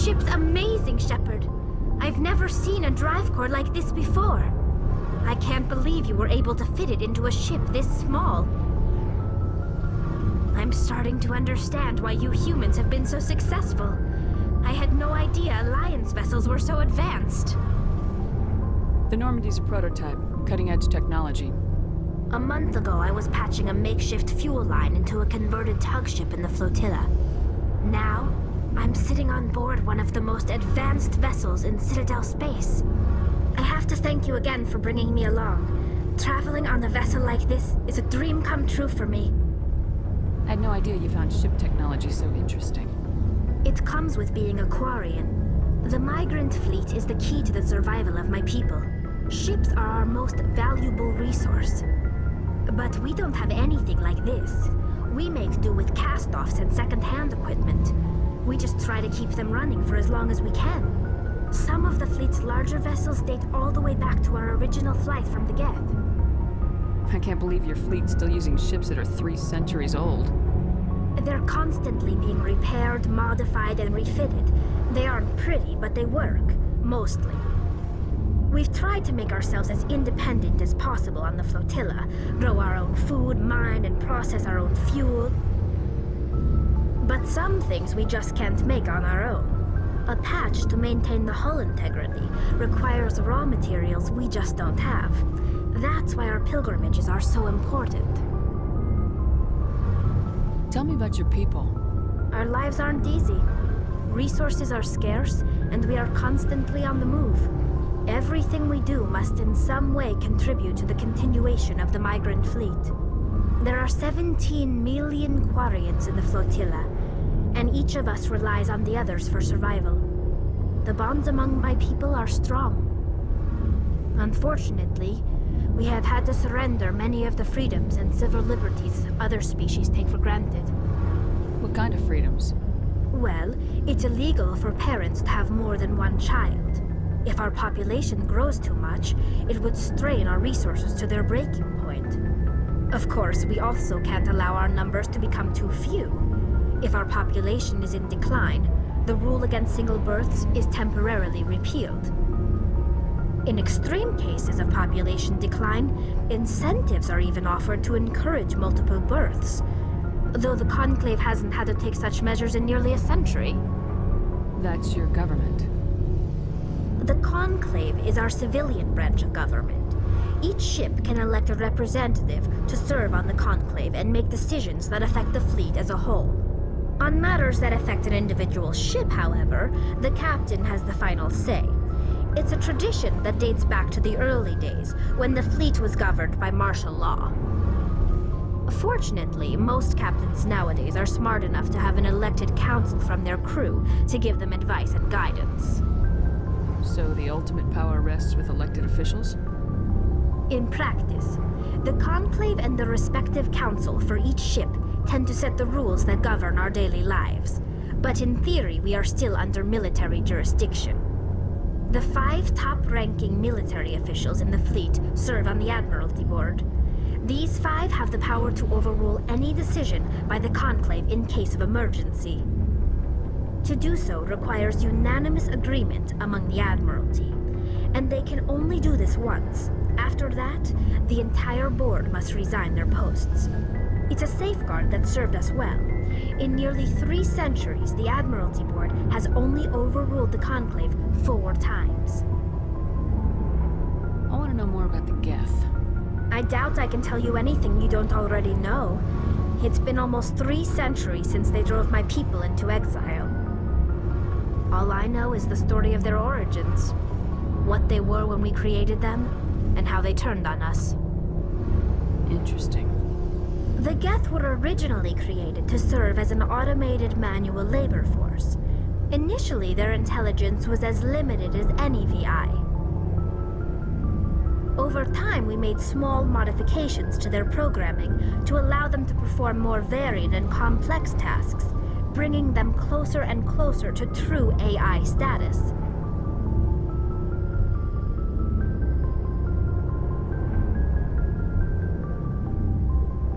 ship's amazing, Shepard. I've never seen a drive core like this before. I can't believe you were able to fit it into a ship this small. I'm starting to understand why you humans have been so successful. I had no idea Alliance vessels were so advanced. The Normandy's a prototype, cutting-edge technology. A month ago, I was patching a makeshift fuel line into a converted tug ship in the flotilla. Now, I'm sitting on board one of the most advanced vessels in Citadel space. I have to thank you again for bringing me along. Traveling on a vessel like this is a dream come true for me. I had no idea you found ship technology so interesting. It comes with being a Quarian. The migrant fleet is the key to the survival of my people. Ships are our most valuable resource. But we don't have anything like this. We make do with cast-offs and second-hand equipment. We just try to keep them running for as long as we can. Some of the fleet's larger vessels date all the way back to our original flight from the Geth. I can't believe your fleet's still using ships that are 3 centuries old. They're constantly being repaired, modified, and refitted. They aren't pretty, but they work. Mostly. We've tried to make ourselves as independent as possible on the flotilla, grow our own food, mine, and process our own fuel. But some things we just can't make on our own. A patch to maintain the hull integrity requires raw materials we just don't have. That's why our pilgrimages are so important. Tell me about your people. Our lives aren't easy. Resources are scarce, and we are constantly on the move. Everything we do must in some way contribute to the continuation of the migrant fleet. There are 17 million Quarians in the flotilla, and each of us relies on the others for survival. The bonds among my people are strong. Unfortunately, we have had to surrender many of the freedoms and civil liberties other species take for granted. What kind of freedoms? Well, it's illegal for parents to have more than one child. If our population grows too much, it would strain our resources to their breaking point. Of course, we also can't allow our numbers to become too few. If our population is in decline, the rule against single births is temporarily repealed. In extreme cases of population decline, incentives are even offered to encourage multiple births, though the Conclave hasn't had to take such measures in nearly a century. That's your government. The Conclave is our civilian branch of government. Each ship can elect a representative to serve on the Conclave and make decisions that affect the fleet as a whole. On matters that affect an individual ship, however, the captain has the final say. It's a tradition that dates back to the early days, when the fleet was governed by martial law. Fortunately, most captains nowadays are smart enough to have an elected council from their crew to give them advice and guidance. So the ultimate power rests with elected officials? In practice, the Conclave and the respective council for each ship tend to set the rules that govern our daily lives. But in theory, we are still under military jurisdiction. The 5 top-ranking military officials in the fleet serve on the Admiralty Board. These 5 have the power to overrule any decision by the Conclave in case of emergency. To do so requires unanimous agreement among the Admiralty, and they can only do this once. After that, the entire board must resign their posts. It's a safeguard that served us well. In nearly 3 centuries, the Admiralty Board has only overruled the Conclave 4 times. I want to know more about the Geth. I doubt I can tell you anything you don't already know. It's been almost 3 centuries since they drove my people into exile. All I know is the story of their origins, what they were when we created them, and how they turned on us. Interesting. The Geth were originally created to serve as an automated manual labor force. Initially, their intelligence was as limited as any VI. Over time, we made small modifications to their programming to allow them to perform more varied and complex tasks, bringing them closer and closer to true AI status.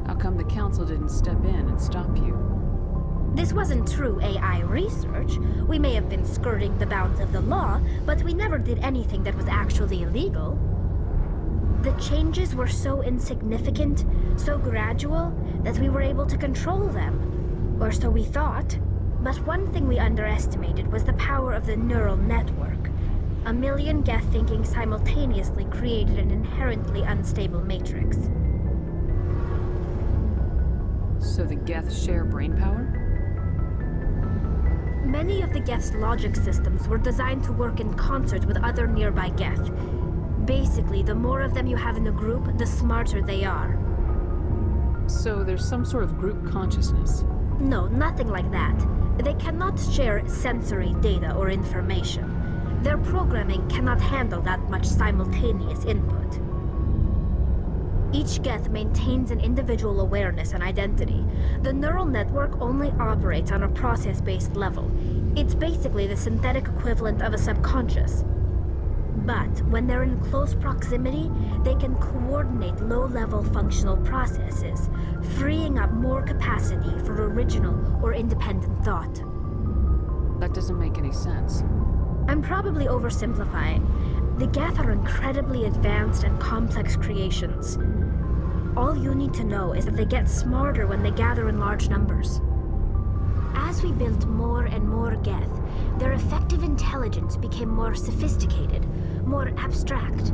How come the Council didn't step in and stop you? This wasn't true AI research. We may have been skirting the bounds of the law, but we never did anything that was actually illegal. The changes were so insignificant, so gradual, that we were able to control them. Or so we thought. But one thing we underestimated was the power of the neural network. A million Geth thinking simultaneously created an inherently unstable matrix. So the Geth share brain power? Many of the Geth's logic systems were designed to work in concert with other nearby Geth. Basically, the more of them you have in a group, the smarter they are. So there's some sort of group consciousness? No, nothing like that. They cannot share sensory data or information. Their programming cannot handle that much simultaneous input. Each Geth maintains an individual awareness and identity. The neural network only operates on a process-based level. It's basically the synthetic equivalent of a subconscious. But when they're in close proximity, they can coordinate low-level functional processes, freeing up more capacity for original or independent thought. That doesn't make any sense. I'm probably oversimplifying. The Geth are incredibly advanced and complex creations. All you need to know is that they get smarter when they gather in large numbers. As we built more and more Geth, their effective intelligence became more sophisticated, more abstract.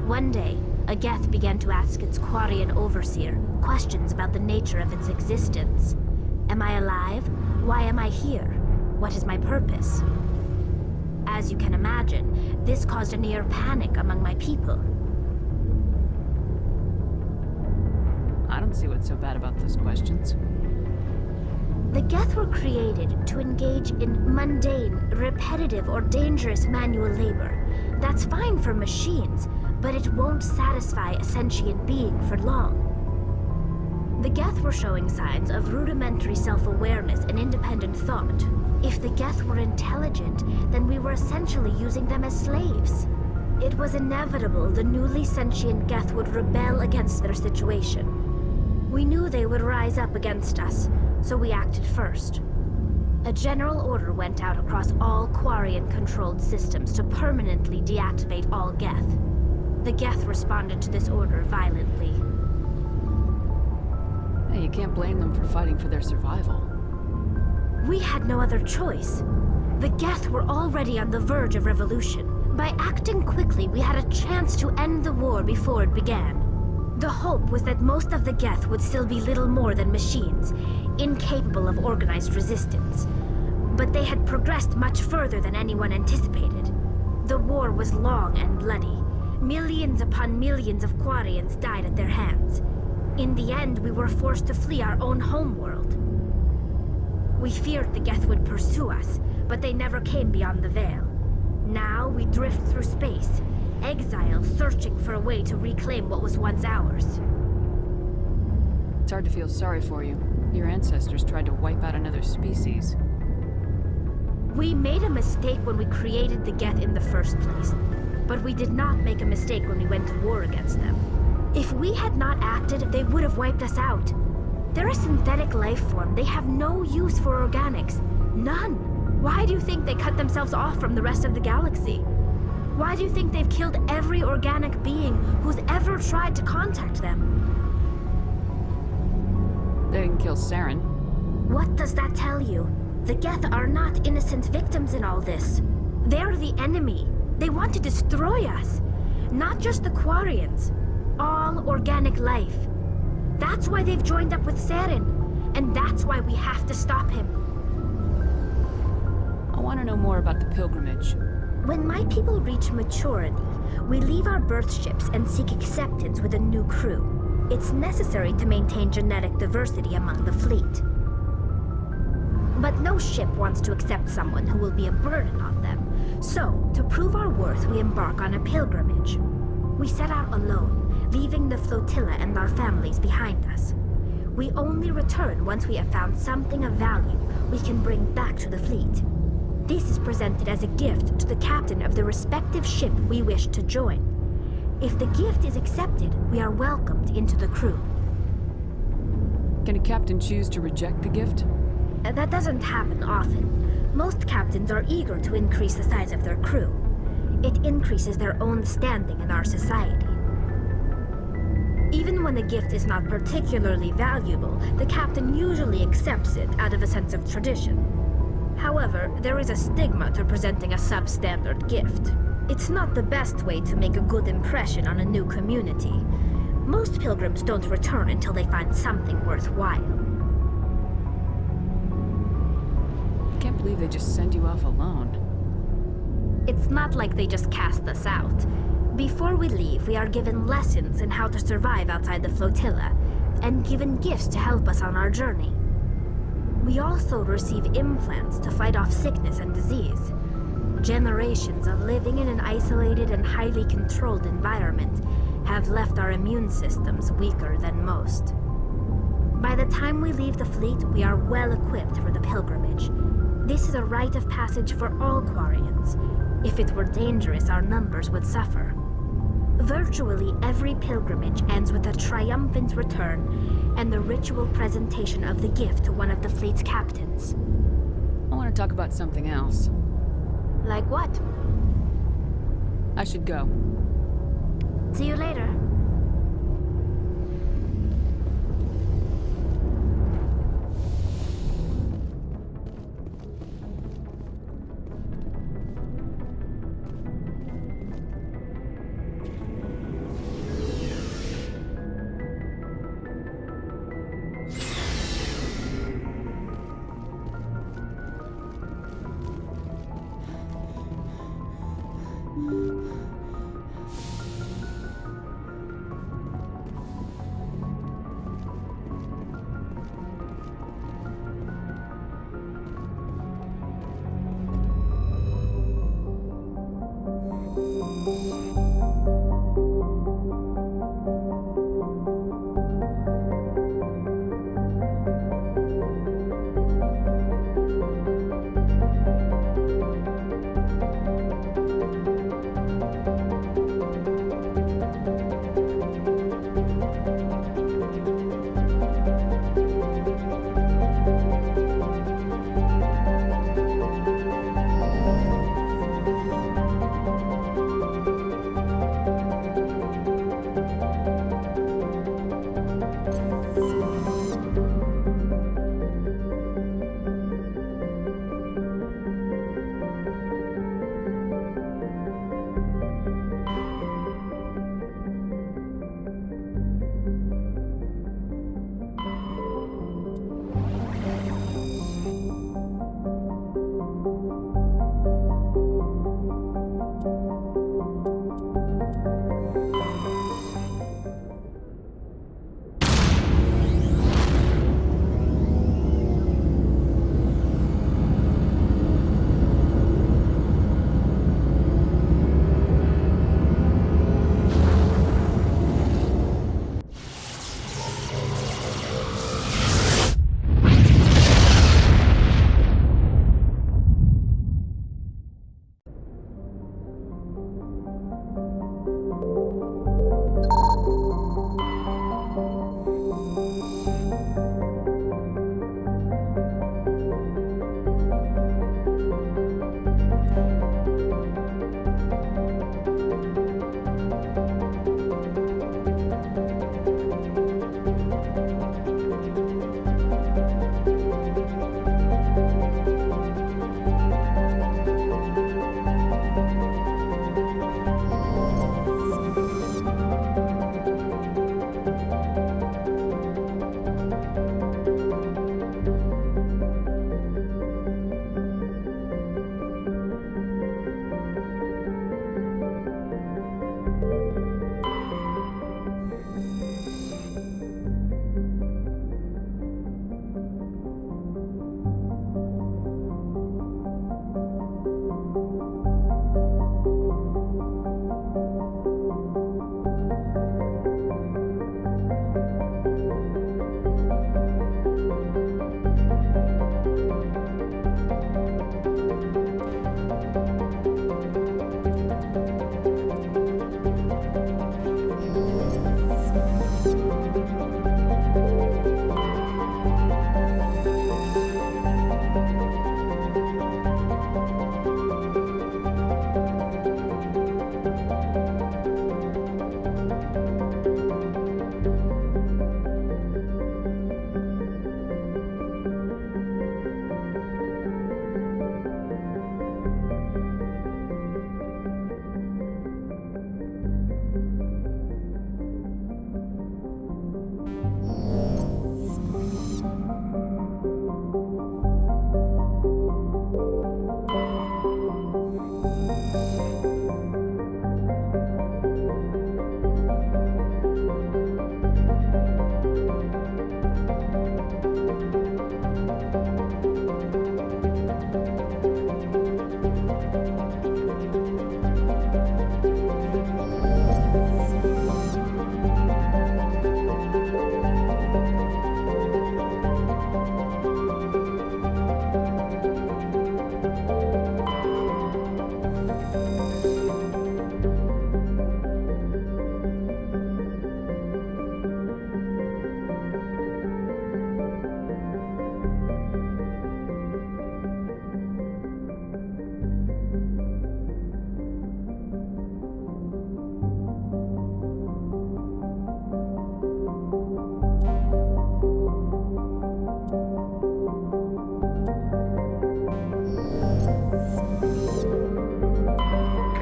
One day, a Geth began to ask its Quarian overseer questions about the nature of its existence. Am I alive? Why am I here? What is my purpose? As you can imagine, this caused a near panic among my people. I don't see what's so bad about those questions. The Geth were created to engage in mundane, repetitive, or dangerous manual labor. That's fine for machines, but it won't satisfy a sentient being for long. The Geth were showing signs of rudimentary self-awareness and independent thought. If the Geth were intelligent, then we were essentially using them as slaves. It was inevitable the newly sentient Geth would rebel against their situation. We knew they would rise up against us, so we acted first. A general order went out across all Quarian-controlled systems to permanently deactivate all Geth. The Geth responded to this order violently. Hey, you can't blame them for fighting for their survival. We had no other choice. The Geth were already on the verge of revolution. By acting quickly, we had a chance to end the war before it began. The hope was that most of the Geth would still be little more than machines, incapable of organized resistance. But they had progressed much further than anyone anticipated. The war was long and bloody. Millions upon millions of Quarians died at their hands. In the end, we were forced to flee our own homeworld. We feared the Geth would pursue us, but they never came beyond the Veil. Now we drift through space, exile searching for a way to reclaim what was once ours. It's hard to feel sorry for you. Your ancestors tried to wipe out another species. We made a mistake when we created the Geth in the first place, but we did not make a mistake when we went to war against them. If we had not acted, they would have wiped us out. They're a synthetic life form. They have no use for organics. None. Why do you think they cut themselves off from the rest of the galaxy? Why do you think they've killed every organic being who's ever tried to contact them? They didn't kill Saren. What does that tell you? The Geth are not innocent victims in all this. They're the enemy. They want to destroy us. Not just the Quarians. All organic life. That's why they've joined up with Saren. And that's why we have to stop him. I want to know more about the pilgrimage. When my people reach maturity, we leave our birth ships and seek acceptance with a new crew. It's necessary to maintain genetic diversity among the fleet. But no ship wants to accept someone who will be a burden on them. So, to prove our worth, we embark on a pilgrimage. We set out alone, leaving the flotilla and our families behind us. We only return once we have found something of value we can bring back to the fleet. This is presented as a gift to the captain of the respective ship we wish to join. If the gift is accepted, we are welcomed into the crew. Can a captain choose to reject the gift? That doesn't happen often. Most captains are eager to increase the size of their crew. It increases their own standing in our society. Even when a gift is not particularly valuable, the captain usually accepts it out of a sense of tradition. However, there is a stigma to presenting a substandard gift. It's not the best way to make a good impression on a new community. Most pilgrims don't return until they find something worthwhile. I can't believe they just send you off alone. It's not like they just cast us out. Before we leave, we are given lessons in how to survive outside the flotilla, and given gifts to help us on our journey. We also receive implants to fight off sickness and disease. Generations of living in an isolated and highly controlled environment have left our immune systems weaker than most. By the time we leave the fleet, we are well equipped for the pilgrimage. This is a rite of passage for all Quarians. If it were dangerous, our numbers would suffer. Virtually every pilgrimage ends with a triumphant return and the ritual presentation of the gift to one of the fleet's captains. I want to talk about something else. Like what? I should go. See you later.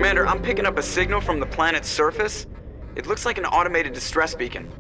Commander, I'm picking up a signal from the planet's surface. It looks like an automated distress beacon.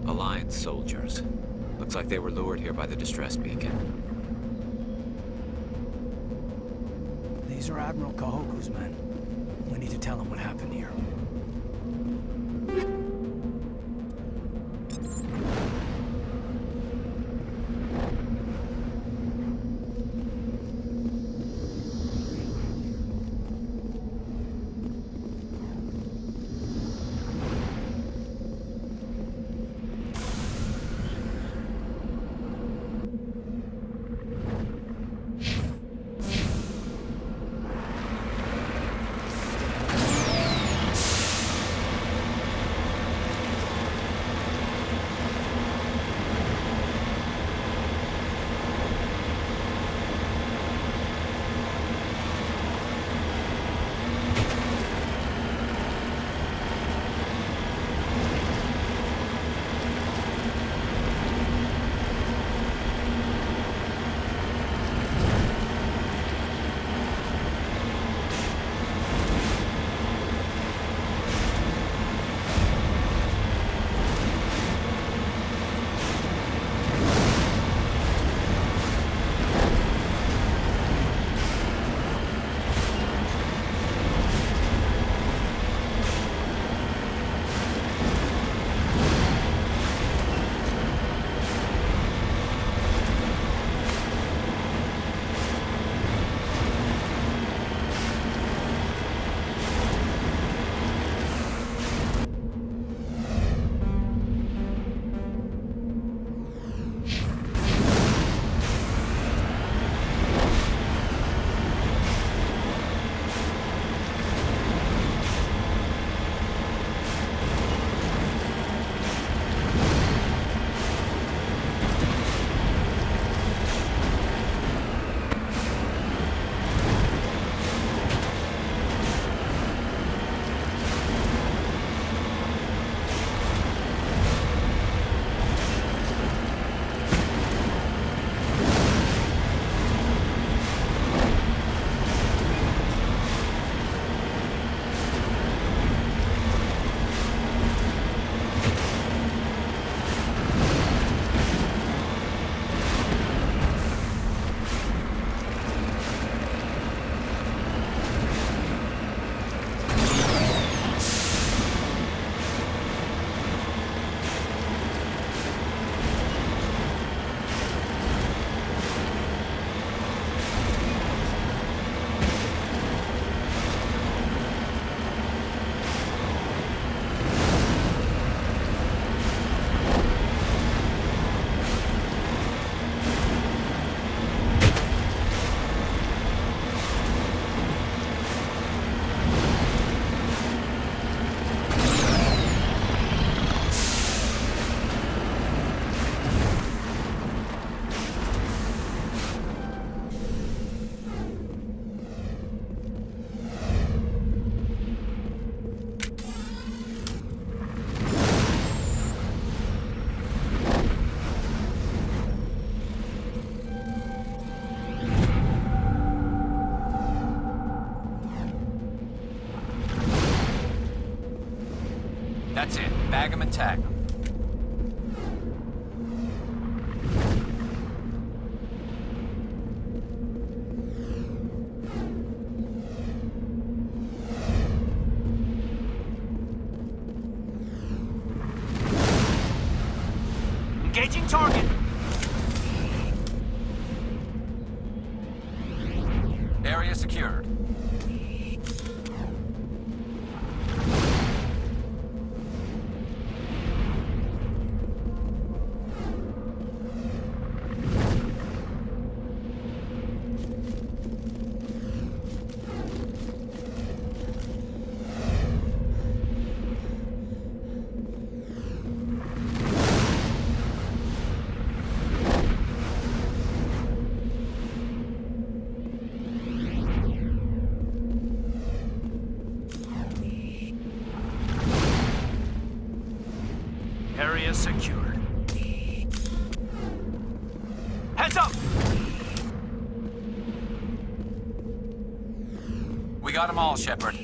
Alliance soldiers. Looks like they were lured here by the distress beacon. These are Admiral Kahoku's men. We need to tell him what happened here. That's it. Bag 'em and tag 'em. Engaging target. Area secured. Area secured. Heads up! We got them all, Shepard.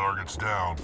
target's down.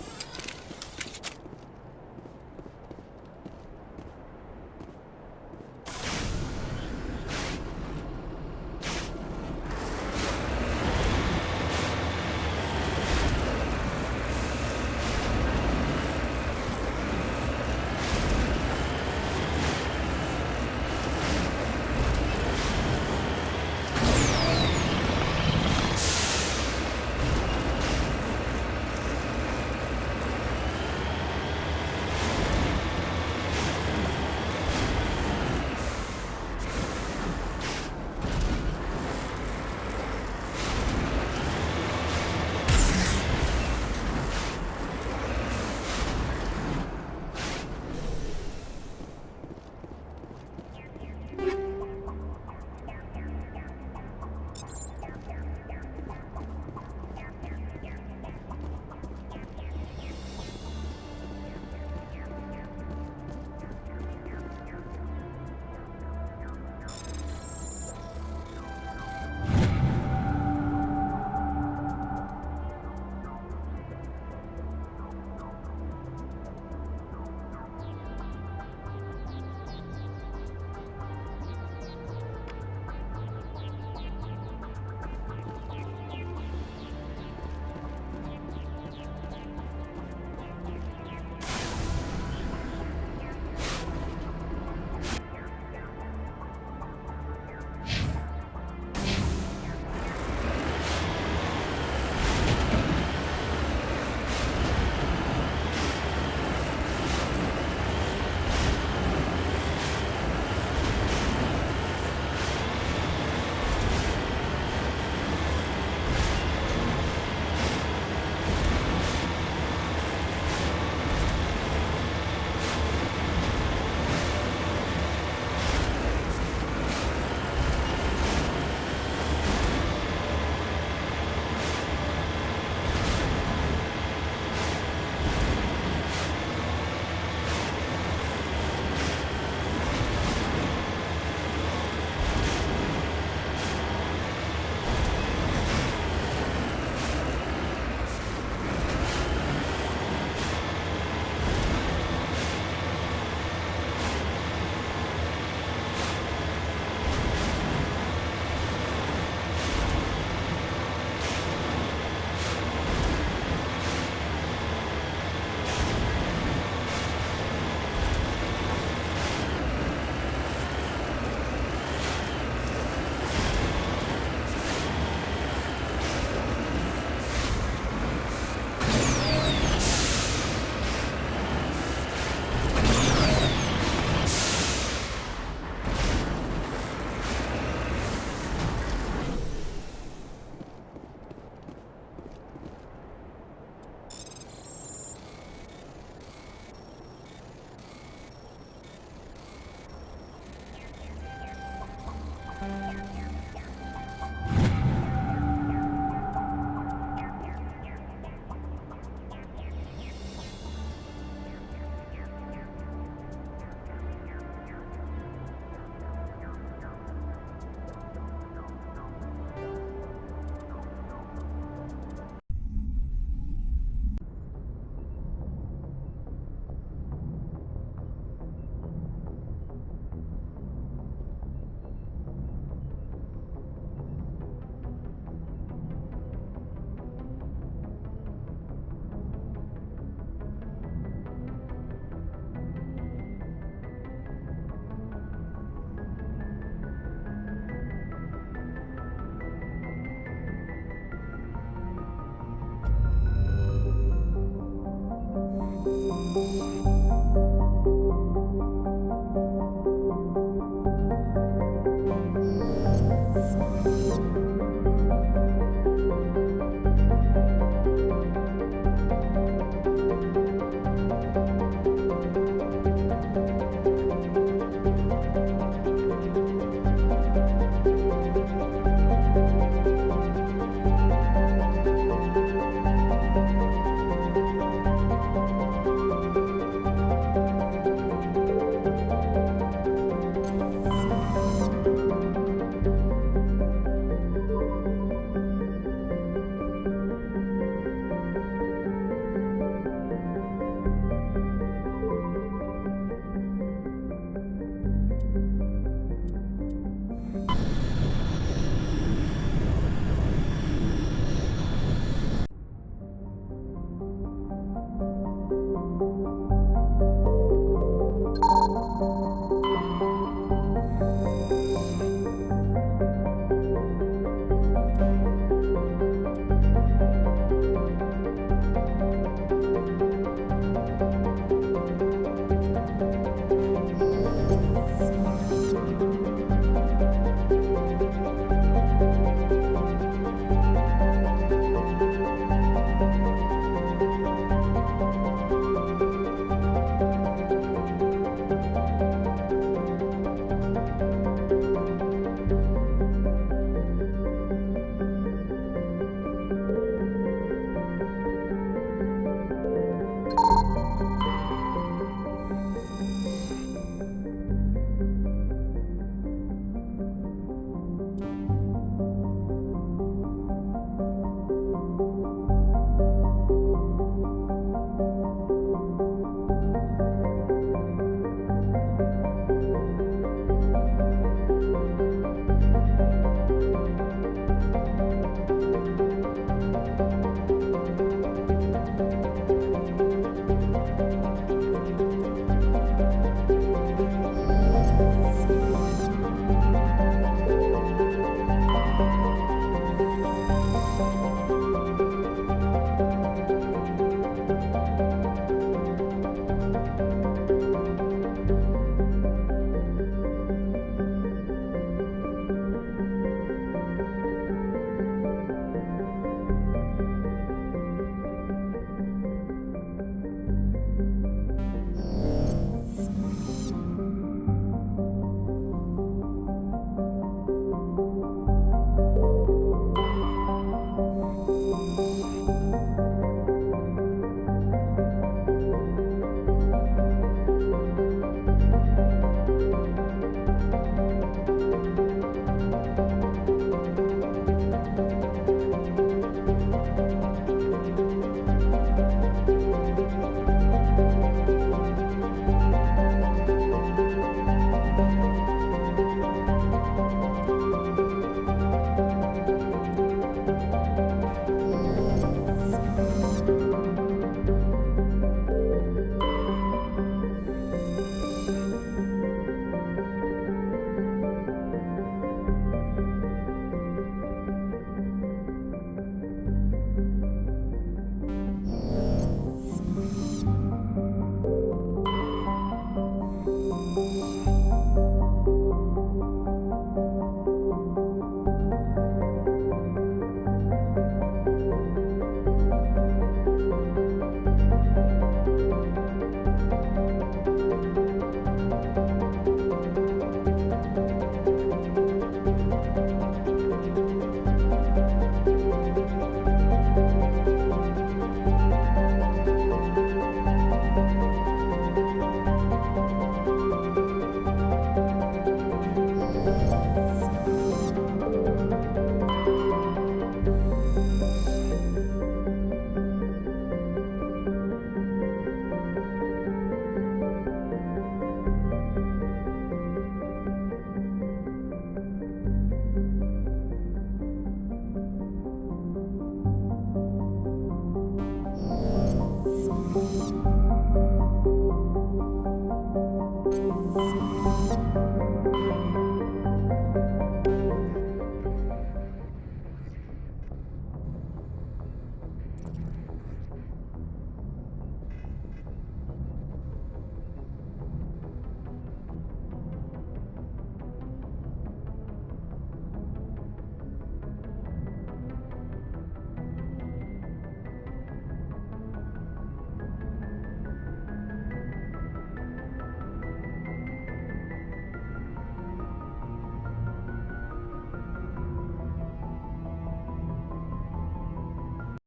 you.